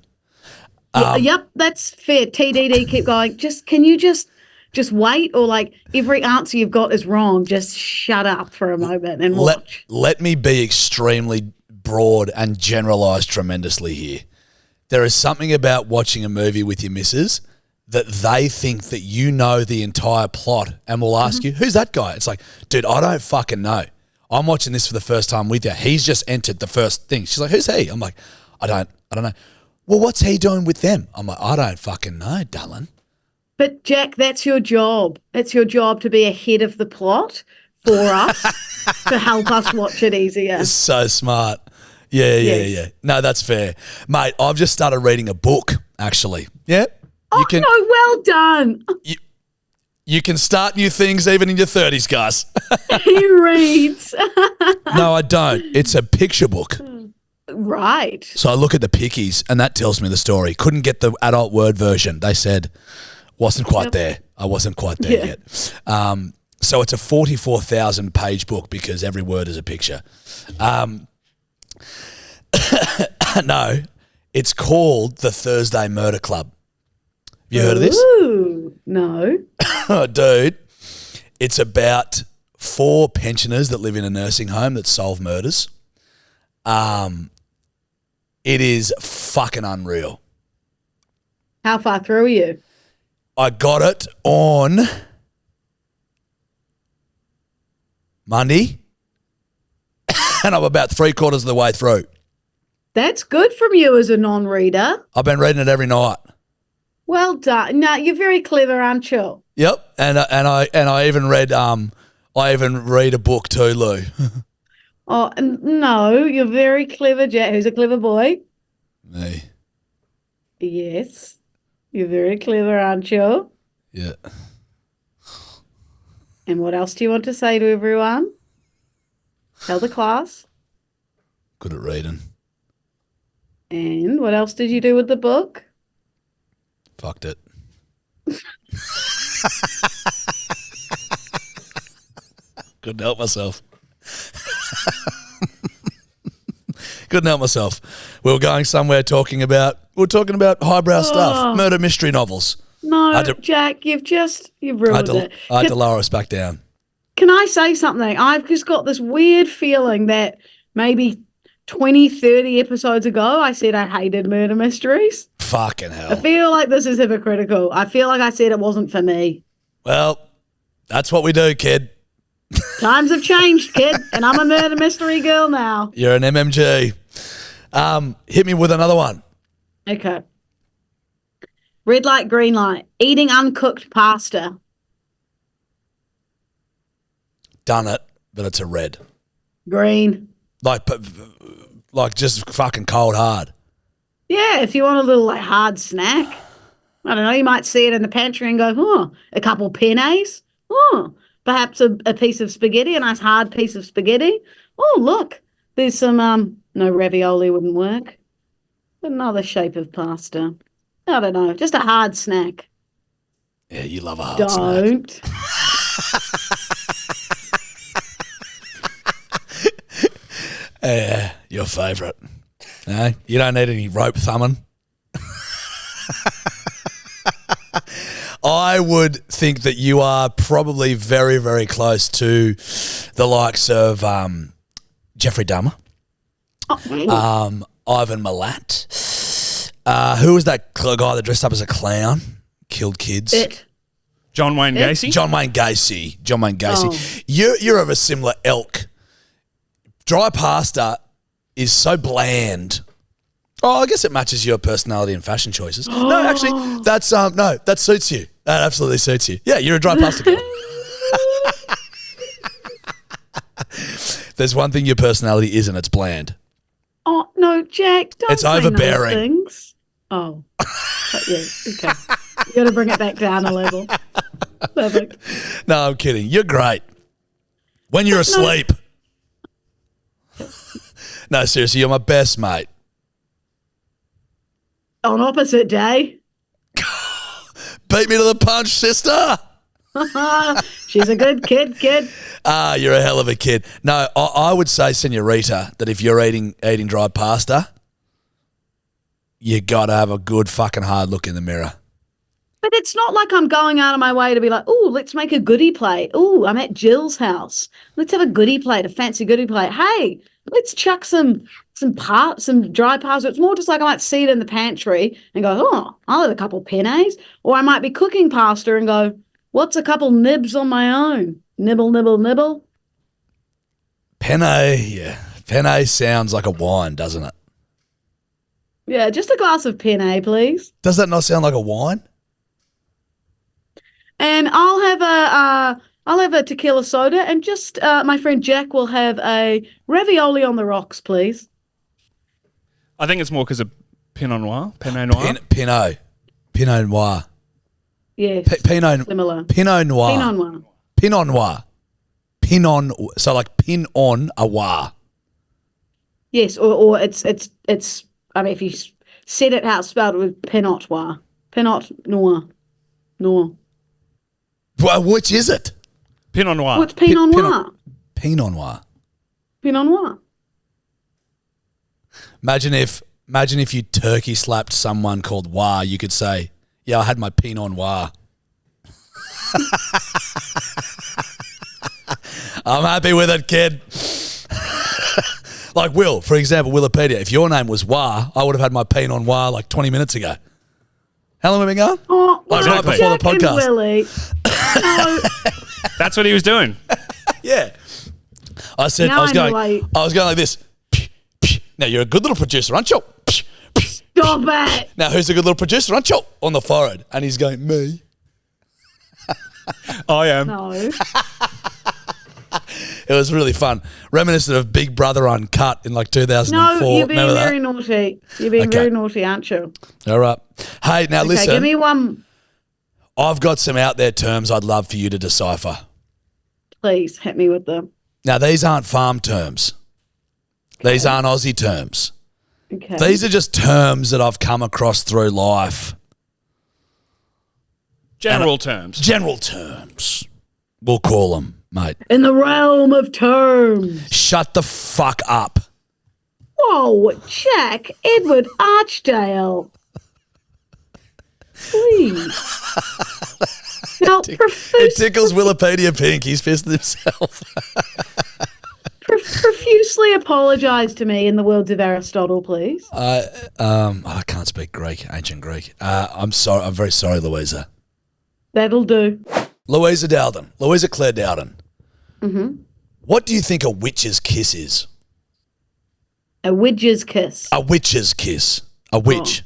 Yep, that's fair. TDD, keep going. Can you just wait, or like every answer you've got is wrong. Just shut up for a moment and watch. Let me be extremely broad and generalise tremendously here. There is something about watching a movie with your missus that they think that you know the entire plot and will ask you, who's that guy? It's like, dude, I don't fucking know. I'm watching this for the first time with you. He's just entered the first thing. She's like, who's he? I'm like, I don't know. Well, what's he doing with them? I'm like, I don't fucking know, darling. But Jack, that's your job. It's your job to be ahead of the plot for us to help us watch it easier. It's so smart. Yeah. No, that's fair. Mate, I've just started reading a book, actually. Yeah? Well done. You can start new things even in your 30s, guys. He reads. No, I don't. It's a picture book. Right. So I look at the pickies and that tells me the story. Couldn't get the adult word version. They said, wasn't quite there. I wasn't quite there yet. So it's a 44,000 page book because every word is a picture. No, it's called The Thursday Murder Club. Have you heard of this? Ooh, no. Oh, dude, it's about 4 pensioners that live in a nursing home that solve murders. It is fucking unreal. How far through are you? I got it on Monday, and I'm about 3/4 of the way through. That's good from you as a non-reader. I've been reading it every night. Well done. No, you're very clever, aren't you? Yep, and I even read a book too, Lou. Oh no, you're very clever, Jack. Who's a clever boy? Me. Yes, you're very clever, aren't you? Yeah. And what else do you want to say to everyone? Tell the class. Good at reading. And what else did you do with the book? Fucked it. Couldn't help myself. Couldn't help myself. We were going somewhere talking about highbrow stuff, murder mystery novels. No, Jack, you've ruined it. I had to lower us back down. Can I say something? I've just got this weird feeling that maybe 20, 30 episodes ago I said I hated murder mysteries. Fucking hell. I feel like this is hypocritical. I feel like I said it wasn't for me. Well, that's what we do, kid. Times have changed, kid, and I'm a murder mystery girl now. You're an MMG. Hit me with another one. Okay. Red light, green light. Eating uncooked pasta. Done it, but it's a red. Green. Like just fucking cold hard. Yeah, if you want a little hard snack. I don't know, you might see it in the pantry and go, a couple pennies. Perhaps a piece of spaghetti, a nice hard piece of spaghetti. Oh, look, there's some, no, ravioli wouldn't work. Another shape of pasta. I don't know, just a hard snack. Yeah, you love a hard snack. Don't. Yeah, your favourite. No, you don't need any rope thumbing. I would think that you are probably very, very close to the likes of Jeffrey Dahmer, Ivan Milat. Who was that guy that dressed up as a clown, killed kids? John Wayne Gacy? John Wayne Gacy. John Wayne Gacy. Oh. You're of a similar ilk. Dry pasta is so bland. Oh, I guess it matches your personality and fashion choices. No, actually, that's no, that suits you. That absolutely suits you. Yeah, you're a dry pasta girl. There's one thing your personality isn't. It's bland. Oh no, Jack! Don't It's say overbearing. those things. Oh, yeah. Okay, you got to bring it back down a level. Perfect. No, I'm kidding. You're great. When you're asleep. No, seriously, you're my best mate. On opposite day. Beat me to the punch, sister. She's a good kid. Ah, you're a hell of a kid. No, I would say, senorita, that if you're eating dry pasta, you got to have a good fucking hard look in the mirror. But it's not like I'm going out of my way to be like, oh, let's make a goodie plate. Oh, I'm at Jill's house. Let's have a goodie plate, a fancy goodie plate. Hey, let's chuck some dry pasta. It's more just like I might see it in the pantry and go, oh, I'll have a couple pennes. Or I might be cooking pasta and go, what's a couple nibs on my own? Nibble, nibble, nibble. Penne, yeah. Penne sounds like a wine, doesn't it? Yeah, just a glass of penne, please. Does that not sound like a wine? And I'll have a tequila soda, and just my friend Jack will have a ravioli on the rocks, please. I think it's more because of Pinot Noir. Pinot Noir. Yes, similar. Pinot Noir. Pinot Noir. Pinot Noir. So like pin on a noir. Yes, or it's. I mean, if you said it how it's spelled, it would Pinot Noir. Pinot Noir. Noir. Well, which is it? Pinot Noir. What's Pinot Noir? Pinot Noir. Pinot Noir. Imagine if you turkey slapped someone called Noir, you could say, yeah, I had my Pinot Noir. I'm happy with it, kid. Like Will, for example, Wikipedia. If your name was Noir, I would have had my Pinot Noir like 20 minutes ago. How long have we been going? Oh, well, right before the Jack and podcast. Willie. No, That's what he was doing. Yeah. I said Now I was I know going why- I was going like this. Now you're a good little producer, aren't you? stop it. Now who's a good little producer, aren't you? On the forehead. And he's going, me. I am. No. It was really fun. Reminiscent of Big Brother Uncut in like 2004. No, you're being Remember very that? naughty. You're being Okay. very naughty, aren't you? All right. Hey, now Okay, listen. give me one, I've got some out there terms I'd love for you to decipher. please. Hit me with them. Now, these aren't farm terms. These aren't Aussie terms. Okay. These are just terms that I've come across through life. General terms. General terms. We'll call them, mate. In the realm of terms. Shut the fuck up. Whoa, Jack, Edward Archdale. Please. Now, It tickles Wikipedia pink. He's pissed himself. profusely apologise to me in the words of Aristotle, please. I can't speak Greek, ancient Greek. I'm sorry. I'm very sorry, Louisa. That'll do. Louisa Claire Dowden. Mm-hmm. What do you think a witch's kiss is? A witch's kiss. A witch's kiss. A witch.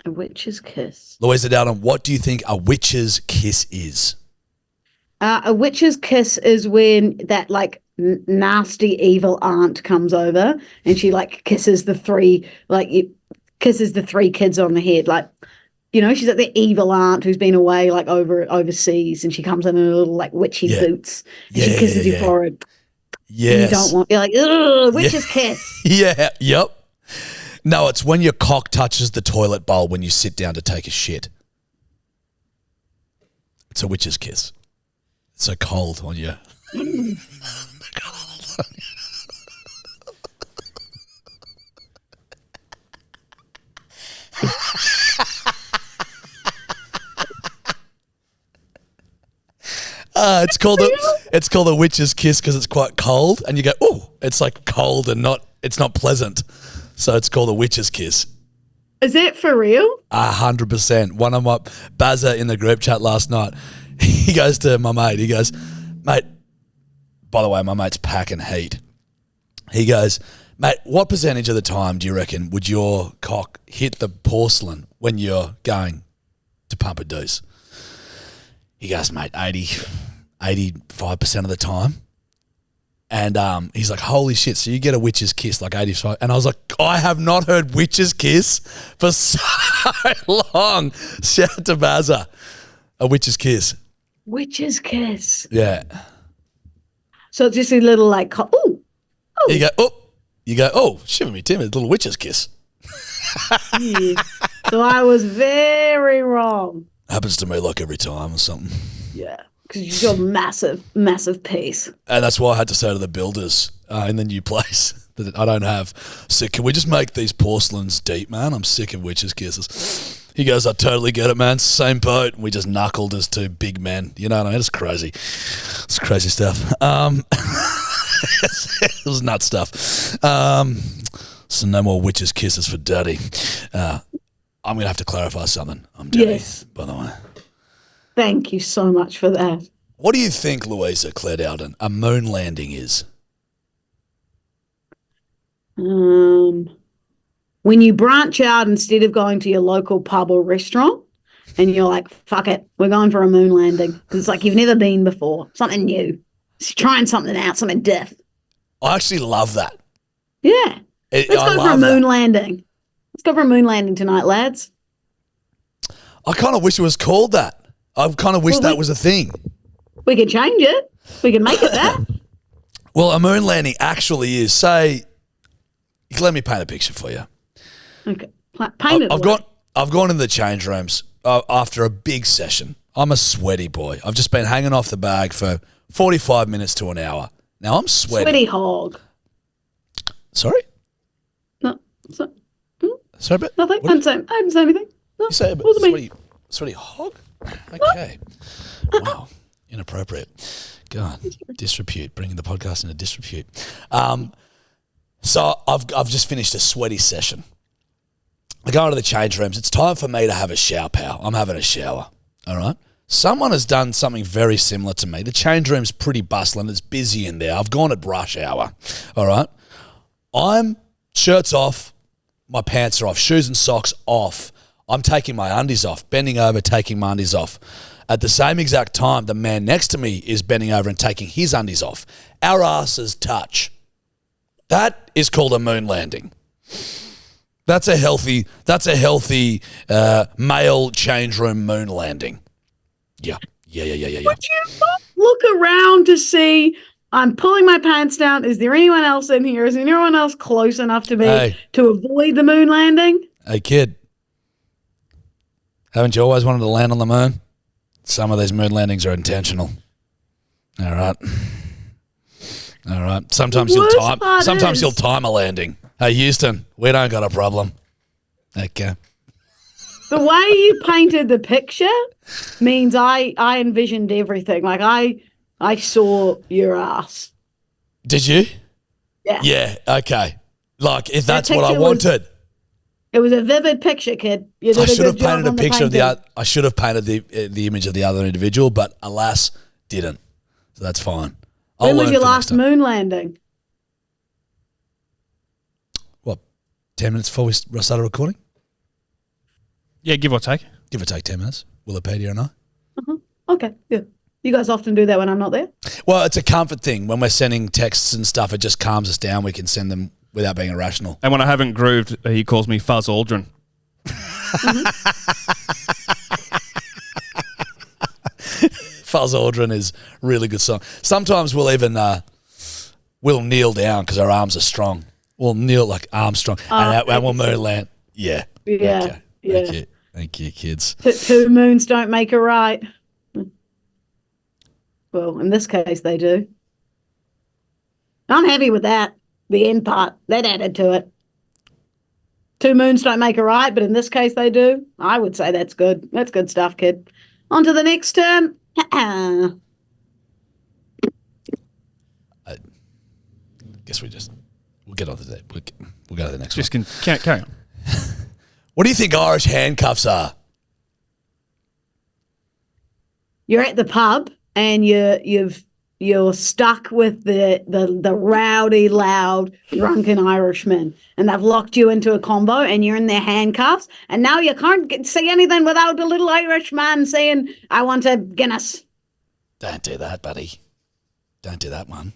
A witch's kiss. Louisa Dowden, what do you think a witch's kiss is? A witch's kiss is when that like nasty evil aunt comes over and she like kisses the three kids on the head, like, you know, she's like the evil aunt who's been away like overseas, and she comes in her little like witchy boots and she kisses your forehead. Yes. You don't want, you're like, ugh, witch's kiss. Yeah, yep. No, it's when your cock touches the toilet bowl when you sit down to take a shit. It's a witch's kiss. It's so cold on you. It's called a witch's kiss because it's quite cold, and you go, oh, it's like cold and it's not pleasant, so it's called a witch's kiss. Is that for real? 100%. One of my Bazza in the group chat last night, he goes to my mate. He goes, mate, by the way, my mate's packing heat. He goes, mate, what percentage of the time do you reckon would your cock hit the porcelain when you're going to pump a deuce? He goes, mate, 85% of the time. And he's like, holy shit, so you get a witch's kiss like 85. And I was like, I have not heard witch's kiss for so long. Shout out to Bazza. A witch's kiss. Witch's kiss. Yeah. So it's just a little like, oh. You go, oh, shiver me Tim, a little witch's kiss. Yeah. So I was very wrong. Happens to me like every time or something. Yeah. Because you've got a massive, massive piece. And that's why I had to say to the builders in the new place that I don't have. So can we just make these porcelains deep, man? I'm sick of witches' kisses. He goes, I totally get it, man. Same boat. And we just knuckled as two big men. You know what I mean? It's crazy. It's crazy stuff. It was nut stuff. So no more witches' kisses for daddy. I'm going to have to clarify something. I'm daddy, Yes. by the way. Thank you so much for that. What do you think, Louisa Claire Dowden, a moon landing is? When you branch out instead of going to your local pub or restaurant and you're like, fuck it, we're going for a moon landing. 'Cause it's like you've never been before. Something new. It's trying something out, something diff. I actually love that. Yeah. Let's go for a moon landing. Let's go for a moon landing tonight, lads. I kind of wish it was called that. I kind of wish that was a thing. We can change it. We can make it that. Well, a moon landing actually is, say, let me paint a picture for you. Okay. Paint it. I've gone in the change rooms after a big session. I'm a sweaty boy. I've just been hanging off the bag for 45 minutes to an hour. Now I'm sweaty. Sweaty hog. Sorry? No. Sorry, but Nothing. I didn't say anything. No. You say a Wasn't sweaty hog? Okay. Wow. Inappropriate. God, disrepute, bringing the podcast into disrepute. So I've just finished a sweaty session. I go into the change rooms. It's time for me to have a shower, pal. I'm having a shower. All right. Someone has done something very similar to me. The change room's pretty bustling. It's busy in there. I've gone at rush hour. All right. I'm shirts off. My pants are off. Shoes and socks off. I'm taking my undies off, bending over, taking my undies off. At the same exact time, the man next to me is bending over and taking his undies off. Our asses touch. That is called a moon landing. That's a healthy male change room moon landing. Yeah. Would you not look around to see, I'm pulling my pants down, is there anyone else in here? Is there anyone else close enough to me to avoid the moon landing? Hey, kid. Haven't you always wanted to land on the moon? Some of these moon landings are intentional. All right. Sometimes you'll time a landing. Hey, Houston, we don't got a problem. Okay. The way you painted the picture means I envisioned everything. Like I saw your ass. Did you? Yeah. Yeah, okay. Like, if that's what I wanted. It was a vivid picture, kid. You did I should have painted painted a picture of I should have painted the image of the other individual, but alas, didn't. So that's fine. When was your last moon landing? What, 10 minutes before we started recording? Yeah, give or take. Give or take 10 minutes. Wikipedia and I. Uh-huh. Okay, yeah. You guys often do that when I'm not there? Well, it's a comfort thing. When we're sending texts and stuff, it just calms us down. We can send them without being irrational. And when I haven't grooved, he calls me Fuzz Aldrin. Fuzz Aldrin is a really good song. Sometimes we'll even we'll kneel down because our arms are strong. We'll kneel like Armstrong and we'll moon land. Yeah. Yeah. Okay. Yeah. Thank you, kids. Two moons don't make a right. Well, in this case, they do. I'm happy with that. The end part, that added to it. Two moons don't make a right, but in this case, they do. I would say that's good. That's good stuff, kid. On to the next term. I guess we'll get on to that. We'll go to the next one. Just carry on. What do you think Irish handcuffs are? You're at the pub and you're stuck with the rowdy, loud, drunken Irishman, and they've locked you into a combo, and you're in their handcuffs, and now you can't say anything without a little Irishman saying, "I want a Guinness." Don't do that, buddy. Don't do that one.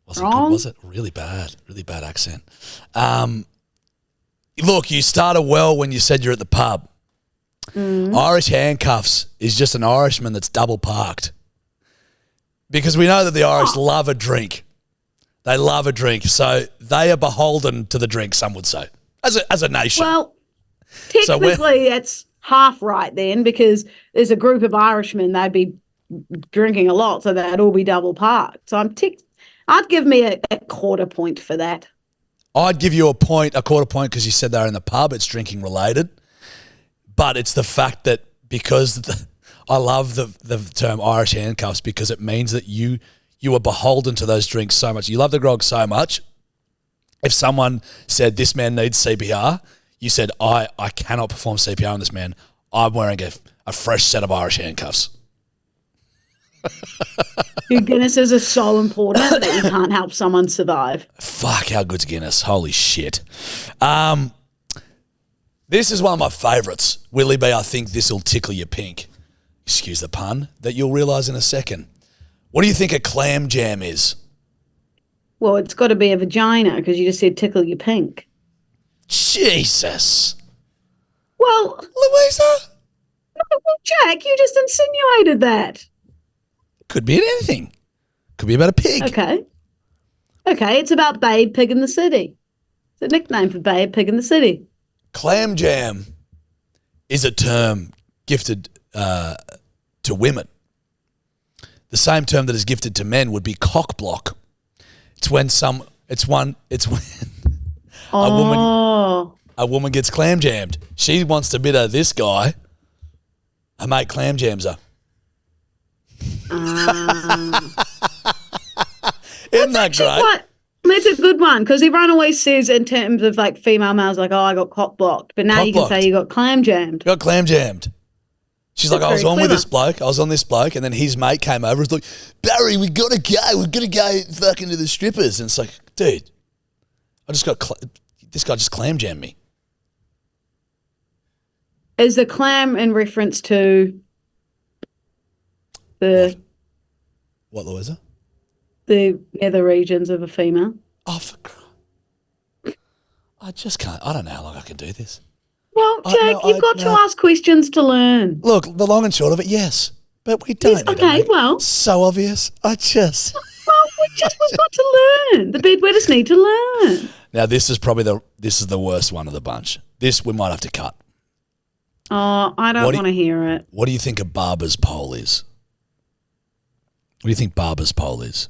Wasn't Wrong. good, was it? Really bad accent. Look, you started well when you said you're at the pub. Irish handcuffs is just an Irishman that's double parked. Because we know that the Irish love a drink. They love a drink. So they are beholden to the drink, some would say, as a nation. Well, technically, it's half right then, because there's a group of Irishmen, they'd be drinking a lot, so they'd all be double parked. So I'd give me a quarter point for that. I'd give you a quarter point, because you said they're in the pub. It's drinking related. But it's the fact that because I love the term Irish handcuffs, because it means that you are beholden to those drinks so much. You love the grog so much. If someone said, this man needs CPR, you said, I cannot perform CPR on this man. I'm wearing a fresh set of Irish handcuffs. Your Guinnesses are so important that you can't help someone survive. Fuck, how good's Guinness? Holy shit. This is one of my favourites. Willie B, I think this will tickle your pink. Excuse the pun, that you'll realise in a second. What do you think a clam jam is? Well, it's got to be a vagina, because you just said tickle your pink. Jesus. Well, Louisa? Jack, you just insinuated that. Could be anything. Could be about a pig. Okay, it's about Babe Pig in the City. It's a nickname for Babe Pig in the City. Clam jam is a term gifted to women. The same term that is gifted to men would be cock block. It's when a woman gets clam jammed. She wants to bid her this guy. Her mate clam jams her. Isn't that great? That's a good one, because everyone always says in terms of like female males, like, oh, I got cock blocked. But now you can say you got clam jammed. Got clam jammed. She's like, I was on clever. with this bloke. I was on this bloke. And then his mate came over and was like, Barry, we got to go. We're going to go fucking to the strippers. And it's like, dude, this guy just clam jammed me. Is the clam in reference to the Louisa? The nether regions of a female? Oh, I just can't. I don't know how long I can do this. Well, Jack, you've got to ask questions to learn. Look, the long and short of it, yes. But we don't. Yes, okay, well. So obvious. We've got to learn. The bedwetters need to learn. Now, this is probably this is the worst one of the bunch. This we might have to cut. Oh, I don't want to hear it. What do you think a barber's pole is? What do you think barber's pole is?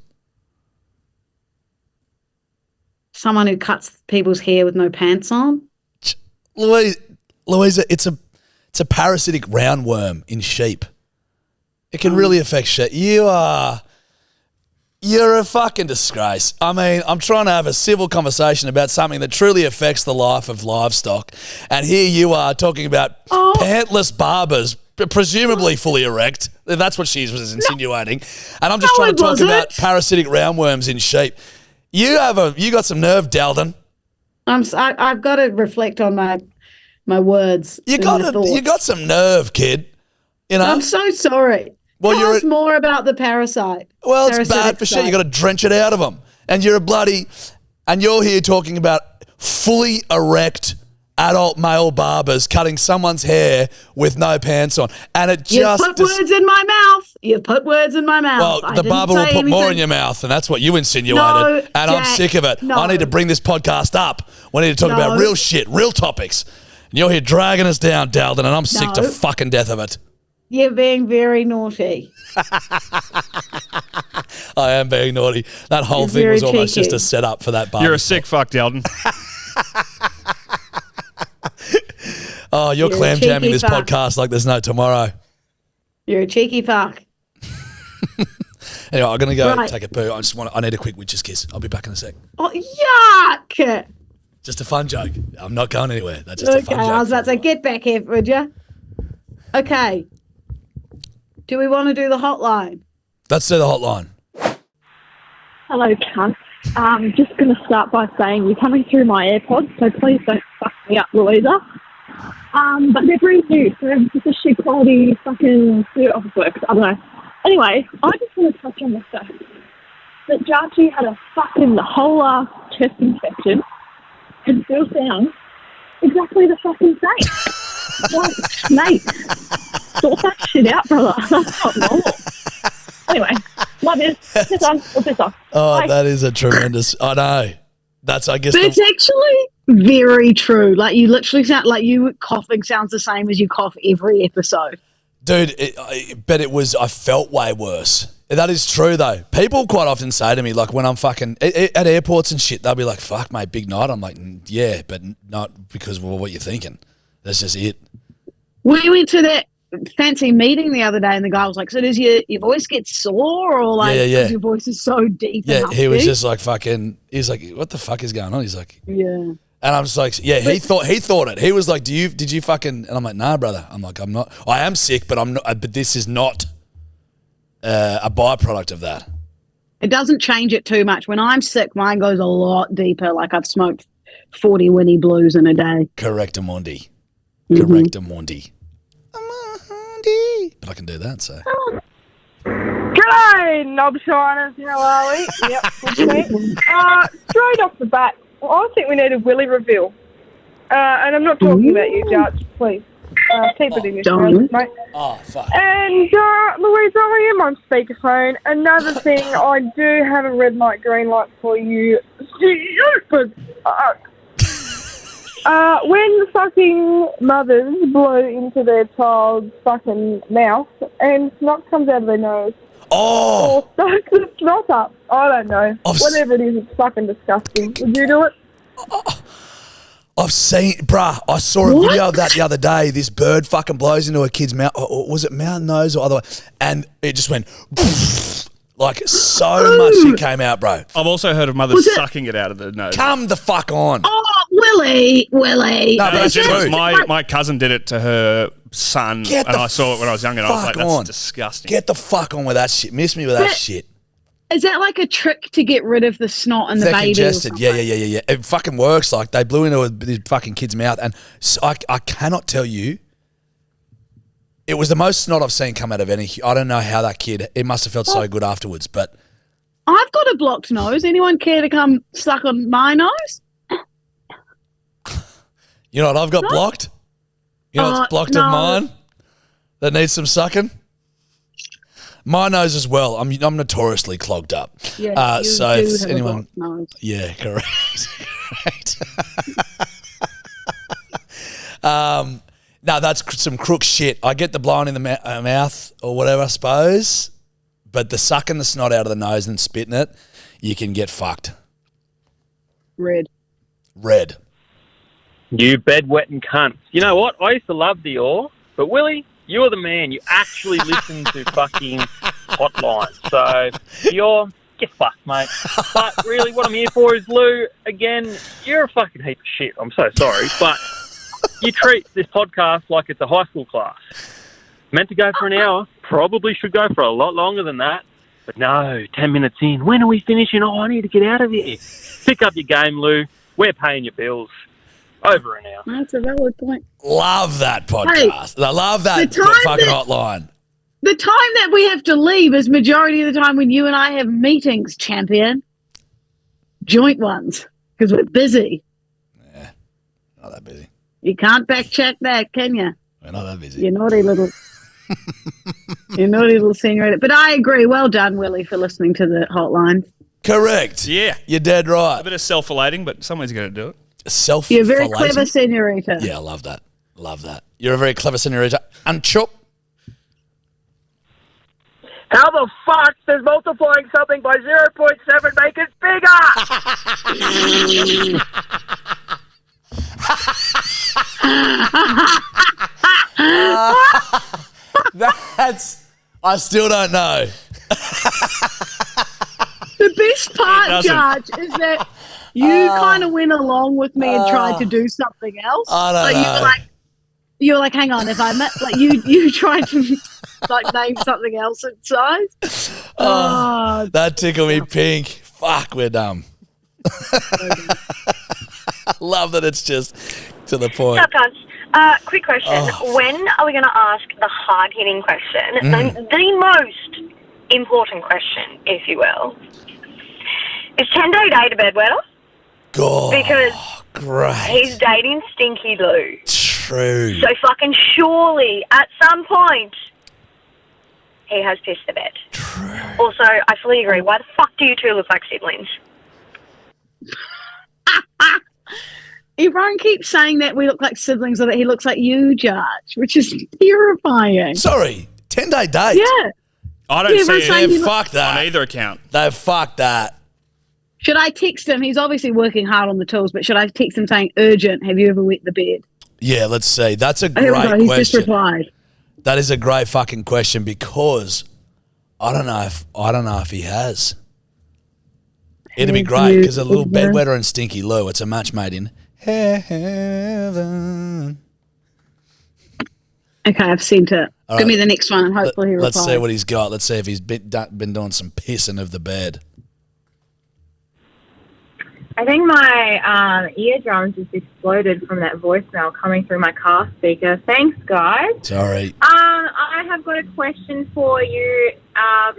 Someone who cuts people's hair with no pants on? Louisa, it's a parasitic roundworm in sheep. It can really affect sheep. You're a fucking disgrace. I mean, I'm trying to have a civil conversation about something that truly affects the life of livestock. And here you are talking about pantless barbers, presumably fully erect. That's what she was insinuating. And I'm just trying to talk about parasitic roundworms in sheep. You got some nerve, Dalton. I've got to reflect on my words. You got some nerve, kid. You know. I'm so sorry. Well, Tell us more about the parasite. Well, it's bad for shit. You got to drench it out of them, and you're here talking about fully erect adult male barbers cutting someone's hair with no pants on, and it just put words in my mouth. You've put words in my mouth. Well, the barber will put more in your mouth, and that's what you insinuated. No, and Jack, I'm sick of it. no. I need to bring this podcast up. We need to talk about real shit, real topics. And you're here dragging us down, Dalton, and I'm sick to fucking death of it. You're being very naughty. I am being naughty. That whole thing was almost just a setup for that barber. You're a sick fuck, Dalton. Oh, you're clam jamming this podcast like there's no tomorrow. You're a cheeky fuck. Anyway, I'm going to go take a poo. I need a quick witch's kiss. I'll be back in a sec. Oh, yuck! Just a fun joke. I'm not going anywhere. That's just a fun joke. I was about to say, get back here, would you? Okay. Do we want to do the hotline? Let's do the hotline. Hello, cunt. Just going to start by saying you're coming through my AirPods, so please don't fuck me up, Louisa. But they're brand new, so it's a shit quality fucking office works. I don't know. Anyway, I just want to touch on the fact that Jarchi had the whole chest infection and still sounds exactly the fucking same. Like, mate, sort that shit out, brother. That's not normal. Anyway, love you. Piss on. We'll piss off. Oh, Bye. that is a tremendous. I know. That's, I guess. But it's actually very true. Like, you literally sound like you coughing sounds the same as you cough every episode. Dude, but it was, I felt way worse. That is true, though. People quite often say to me, like, when I'm fucking at airports and shit, they'll be like, fuck, mate, big night. I'm like, yeah, but not because of what you're thinking. That's just it. We went to that fancy meeting the other day, and the guy was like, so does your voice get sore, or like, Yeah. 'cause your voice is so deep? Yeah, and he was husky? just like fucking, he's like, what the fuck is going on? He's like, Yeah. and I'm just like, yeah, he thought it. He was like, did you fucking, and I'm like, nah, brother. I'm like, I'm not, I am sick, but I'm not, but this is not a byproduct of that. It doesn't change it too much. When I'm sick, mine goes a lot deeper. Like, I've smoked 40 Winnie Blues in a day. Correctamundi. Mm-hmm. Correctamundi. But I can do that, so. G'day, knob shiners. How are we? Yep, good me. Straight off the bat, I think we need a Willy reveal. And I'm not talking about you, Judge. Please, keep it in your Don't. throat, mate. Oh, fuck. And Louise, I am on speakerphone. Another thing, I do have a red light, green light for you. Stupid fuck. When fucking mothers blow into their child's fucking mouth and snot comes out of their nose Oh, or suck the snot up, I don't know. Whatever it is, it's fucking disgusting. Would you do it? I've seen, I saw a video of that the other day. This bird fucking blows into a kid's mouth. Or was it mouth, nose, or other way? And it just went, like, so much shit came out, bro. I've also heard of mothers sucking it out of the nose. Come the fuck on. Oh, Willie. No, but No, that's it was true. my cousin did it to her son, Get and the I saw it when I was younger, and I was fuck like, that's on. disgusting. Get the fuck on with that shit. Miss me with that But- shit. Is that like a trick to get rid of the snot in the They're baby? Or congested. something? Yeah. It fucking works. Like, they blew into this fucking kid's mouth, and so I cannot tell you. It was the most snot I've seen come out of any. I don't know how that kid. It must have felt so good afterwards. But I've got a blocked nose. Anyone care to come suck on my nose? you know what I've got blocked? You know what's blocked no. of mine that needs some sucking? My nose as well. I'm notoriously clogged up. Yeah, you so do if have a anyone, blocked nose. yeah, correct. No, that's some crook shit. I get the blowing in the mouth or whatever, I suppose, but the sucking the snot out of the nose and spitting it, you can get fucked. Red. You bedwetting cunt. You know what? I used to love Dior, but Willie, you're the man. You actually listen to fucking Hotline. So, Dior, get fucked, mate. But really, what I'm here for is, Lou, again, you're a fucking heap of shit. I'm so sorry. But you treat this podcast like it's a high school class. Meant to go for an hour. Probably should go for a lot longer than that. But no, 10 minutes in. When are we finishing? Oh, I need to get out of here. Pick up your game, Lou. We're paying your bills. Over an hour. That's a valid point. Love that podcast. I love that the time fucking that- hotline. The time that we have to leave is majority of the time when you and I have meetings, champion. Joint ones, because we're busy. Not that busy. You can't backcheck that, can you? We're not that busy. You naughty little... you naughty little senorita. But I agree. Well done, Willie, for listening to the hotline. Correct. Yeah. You're dead right. A bit of self-relating, but someone's going to do it. You're very clever, senorita. Yeah, I love that. Love that. You're a very clever senorita. And Chuck. How the fuck does multiplying something by 0.7 make it bigger? I still don't know. The best part, doesn't. Judge, is that You kind of went along with me and tried to do something else. I don't know. You were like, hang on, if I met like you tried to like name something else inside. That tickled me pink. Fuck, we're dumb. I love that it's just to the point. Quick question. When are we going to ask the hard-hitting question? The most important question, if you will. Is 10-day date a bedwetter? God, because great. he's dating Stinky Lou. True. So fucking surely, at some point, he has pissed the bed. True. Also, I fully agree. Why the fuck do you two look like siblings? Everyone keeps saying that we look like siblings or that he looks like you, Judge, which is terrifying. Sorry, 10-day date. Yeah. I don't see They've it fucked that. on either account. They've fucked that. Should I text him? He's obviously working hard on the tools, but should I text him saying, urgent, have you ever wet the bed? Yeah, let's see. That's a Here we great go. He's just question. replied. That is a great fucking question because I don't know if he has. It'd be great because a little bedwetter and Stinky Lou. It's a match made in heaven. Okay, I've sent it. All Give right. me the next one and hopefully he replies. Let's see what he's got. Let's see if he's been doing some pissing of the bed. I think my eardrums just exploded from that voicemail coming through my car speaker. Thanks, guys. Sorry. I have got a question for you,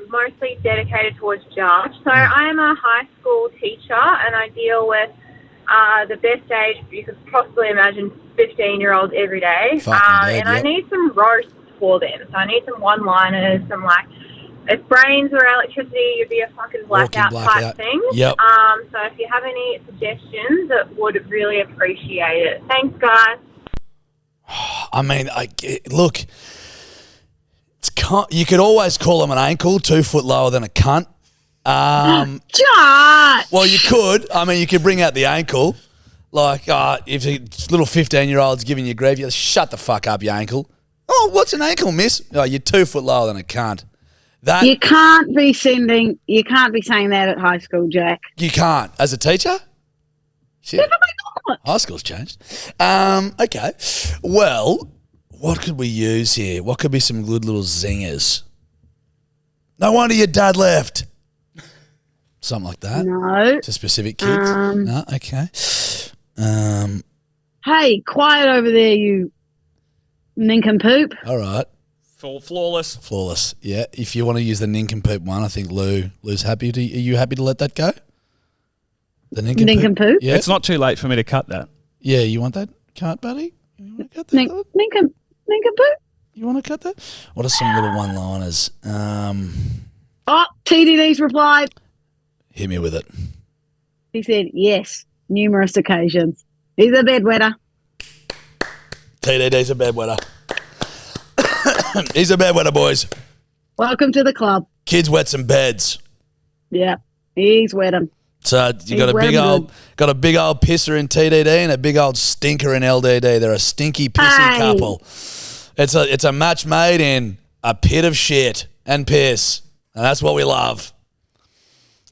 mostly dedicated towards Judge. So I am a high school teacher, and I deal with the best age you could possibly imagine, 15-year-olds every day. Fucking dead, I need some roasts for them. So I need some one-liners, some like, if brains were electricity, you'd be a fucking blackout type thing. Yep. So if you have any suggestions, I would really appreciate it. Thanks, guys. I mean, look, you could always call him an ankle, 2 foot lower than a cunt. Josh! Well, you could. I mean, you could bring out the ankle. Like, if a little 15-year-old's giving you grief, you shut the fuck up, you ankle. Oh, what's an ankle, miss? Oh, you're 2 foot lower than a cunt. That You can't be saying that at high school, Jack. you can't. As a teacher? Shit. Definitely not. High school's changed. Okay. Well, what could we use here? What could be some good little zingers? No wonder your dad left. Something like that. No. To specific kids. No, okay. Hey, quiet over there, you nincompoop. All right. Flawless. Flawless. Yeah. If you want to use the nincompoop one, I think Lou's happy. Are you happy to let that go? The Nincompoop? Yeah. It's not too late for me to cut that. Yeah. You want that cut, buddy? You want to cut that? Nincompoop? You want to cut that? What are some little one-liners? Oh, TDD's replied. Hit me with it. He said, yes, numerous occasions. He's a bedwetter. TDD's a bedwetter. He's a bedwetter, boys. Welcome to the club. Kids wet some beds. Yeah, he's wet 'em. So you got a big old pisser in TDD and a big old stinker in LDD. They're a stinky pissy couple. It's a match made in a pit of shit and piss, and that's what we love.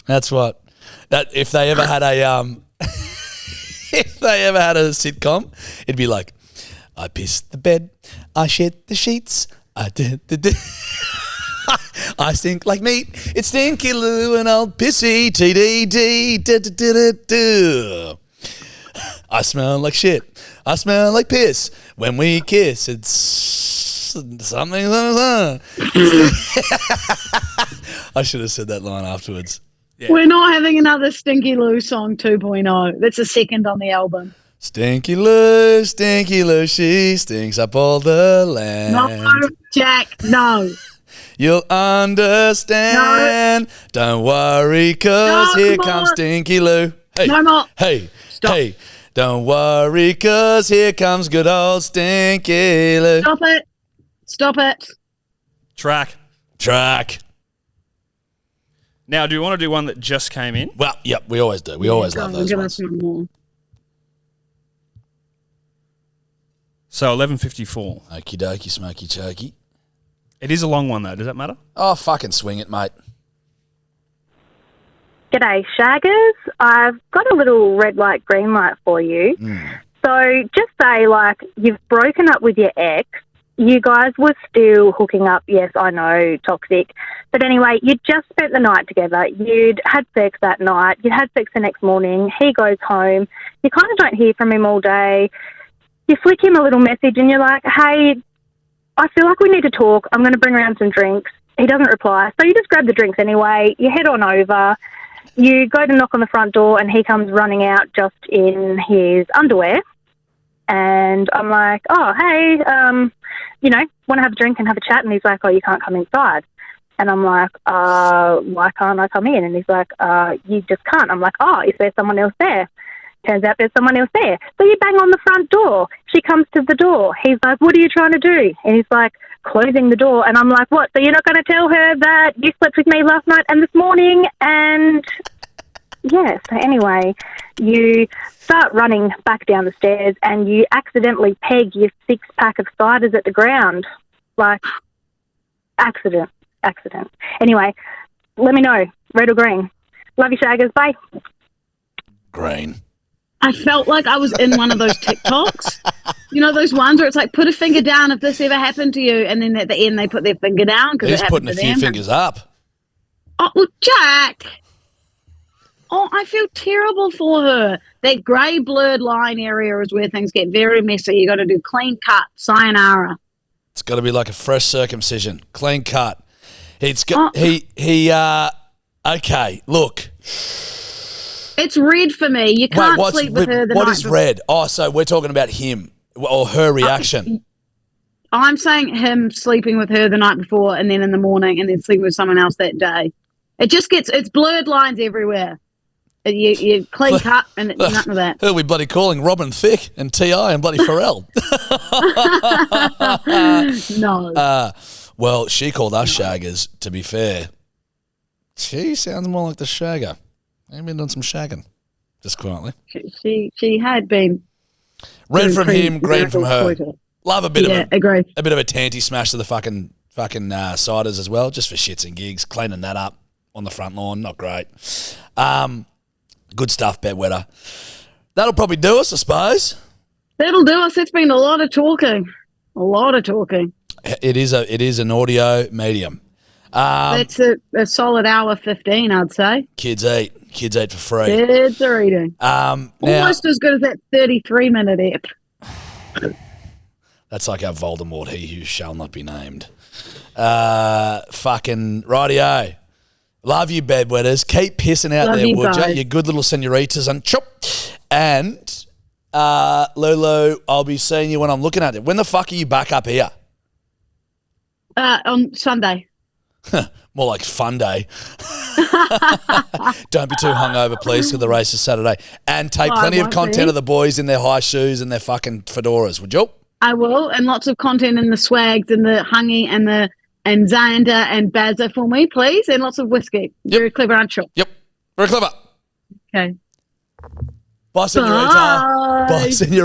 That's what if they ever had a sitcom, it'd be like, I pissed the bed, I shit the sheets, I did. I stink like meat. It's Stinky Lou and old pissy TDD. I smell like shit. I smell like piss. When we kiss, it's something. I should have said that line afterwards. Yeah. We're not having another Stinky Lou song 2.0. That's a second on the album. Stinky Lou, she stinks up all the land. No, Jack, no. You'll understand. No. Don't worry, cause No, here come comes on. Stinky Lou. Hey, No more. hey, Stop. hey. Don't worry, cause here comes good old Stinky Lou. Stop it. Stop it. Track. Now, do you want to do one that just came in? Well, yep, we always do. We always Go love on, those give ones. us one more. So 11:54. Okie dokie, smoky chokey. It is a long one though. Does that matter? Oh, fucking swing it, mate. G'day, shaggers. I've got a little red light, green light for you. So just say, like, you've broken up with your ex. You guys were still hooking up. Yes, I know, toxic. But anyway, you just spent the night together. You'd had sex that night. You had sex the next morning. He goes home. You kind of don't hear from him all day. You flick him a little message and you're like, hey, I feel like we need to talk. I'm going to bring around some drinks. He doesn't reply. So you just grab the drinks anyway. You head on over. You go to knock on the front door and he comes running out just in his underwear. And I'm like, oh, hey, want to have a drink and have a chat? And he's like, oh, you can't come inside. And I'm like, why can't I come in? And he's like, you just can't. I'm like, oh, is there someone else there? Turns out there's someone else there. So you bang on the front door. She comes to the door. He's like, what are you trying to do? And he's like, closing the door. And I'm like, what? So you're not going to tell her that you slept with me last night and this morning? And yeah, so anyway, you start running back down the stairs and you accidentally peg your 6-pack of ciders at the ground. Like, accident. Anyway, let me know, red or green. Love you, shaggers. Bye. Green. I felt like I was in one of those TikToks. You know, those ones where it's like, put a finger down if this ever happened to you. And then at the end, they put their finger down. He's putting a few fingers up. Oh, well, Jack. Oh, I feel terrible for her. That grey blurred line area is where things get very messy. You got to do clean cut, sayonara. It's got to be like a fresh circumcision, clean cut. It's got okay. Look, it's red for me. You can't sleep with her. What is red? Oh, so we're talking about him or her reaction. I'm saying him sleeping with her the night before, and then in the morning, and then sleeping with someone else that day. It just it's blurred lines everywhere. You clean cut and none of that. Who are we bloody calling? Robin Thicke and T.I. and bloody Pharrell. No. Well, she called us shaggers, to be fair. She sounds more like the shagger. I've been doing some shagging, just quietly. She had been. Red from him, green from her. Love a bit agree. A bit of a tanty smash to the fucking ciders as well, just for shits and gigs. Cleaning that up on the front lawn, not great. Good stuff, bedwetter. That'll probably do us, I suppose. That'll do us. It's been a lot of talking. It is an audio medium. That's a solid hour 15, I'd say. Kids eat for free. Kids are eating. Almost as good as that 33-minute ep. That's like our Voldemort, he who shall not be named. Fucking rightio. Love you, bedwetters. Keep pissing out there, would you? You good little senoritas and chop. And Lulu, I'll be seeing you when I'm looking at it. When the fuck are you back up here? On Sunday. More like fun day. Don't be too hungover, please, because the race is Saturday. And take plenty of content of the boys in their high shoes and their fucking fedoras, would you? I will, and lots of content in the swags and the hungy and Xander and Bazza for me, please, and lots of whiskey. Yep. Very clever, aren't you? Yep, very clever. Okay. Bye, senorita. Bye, senorita.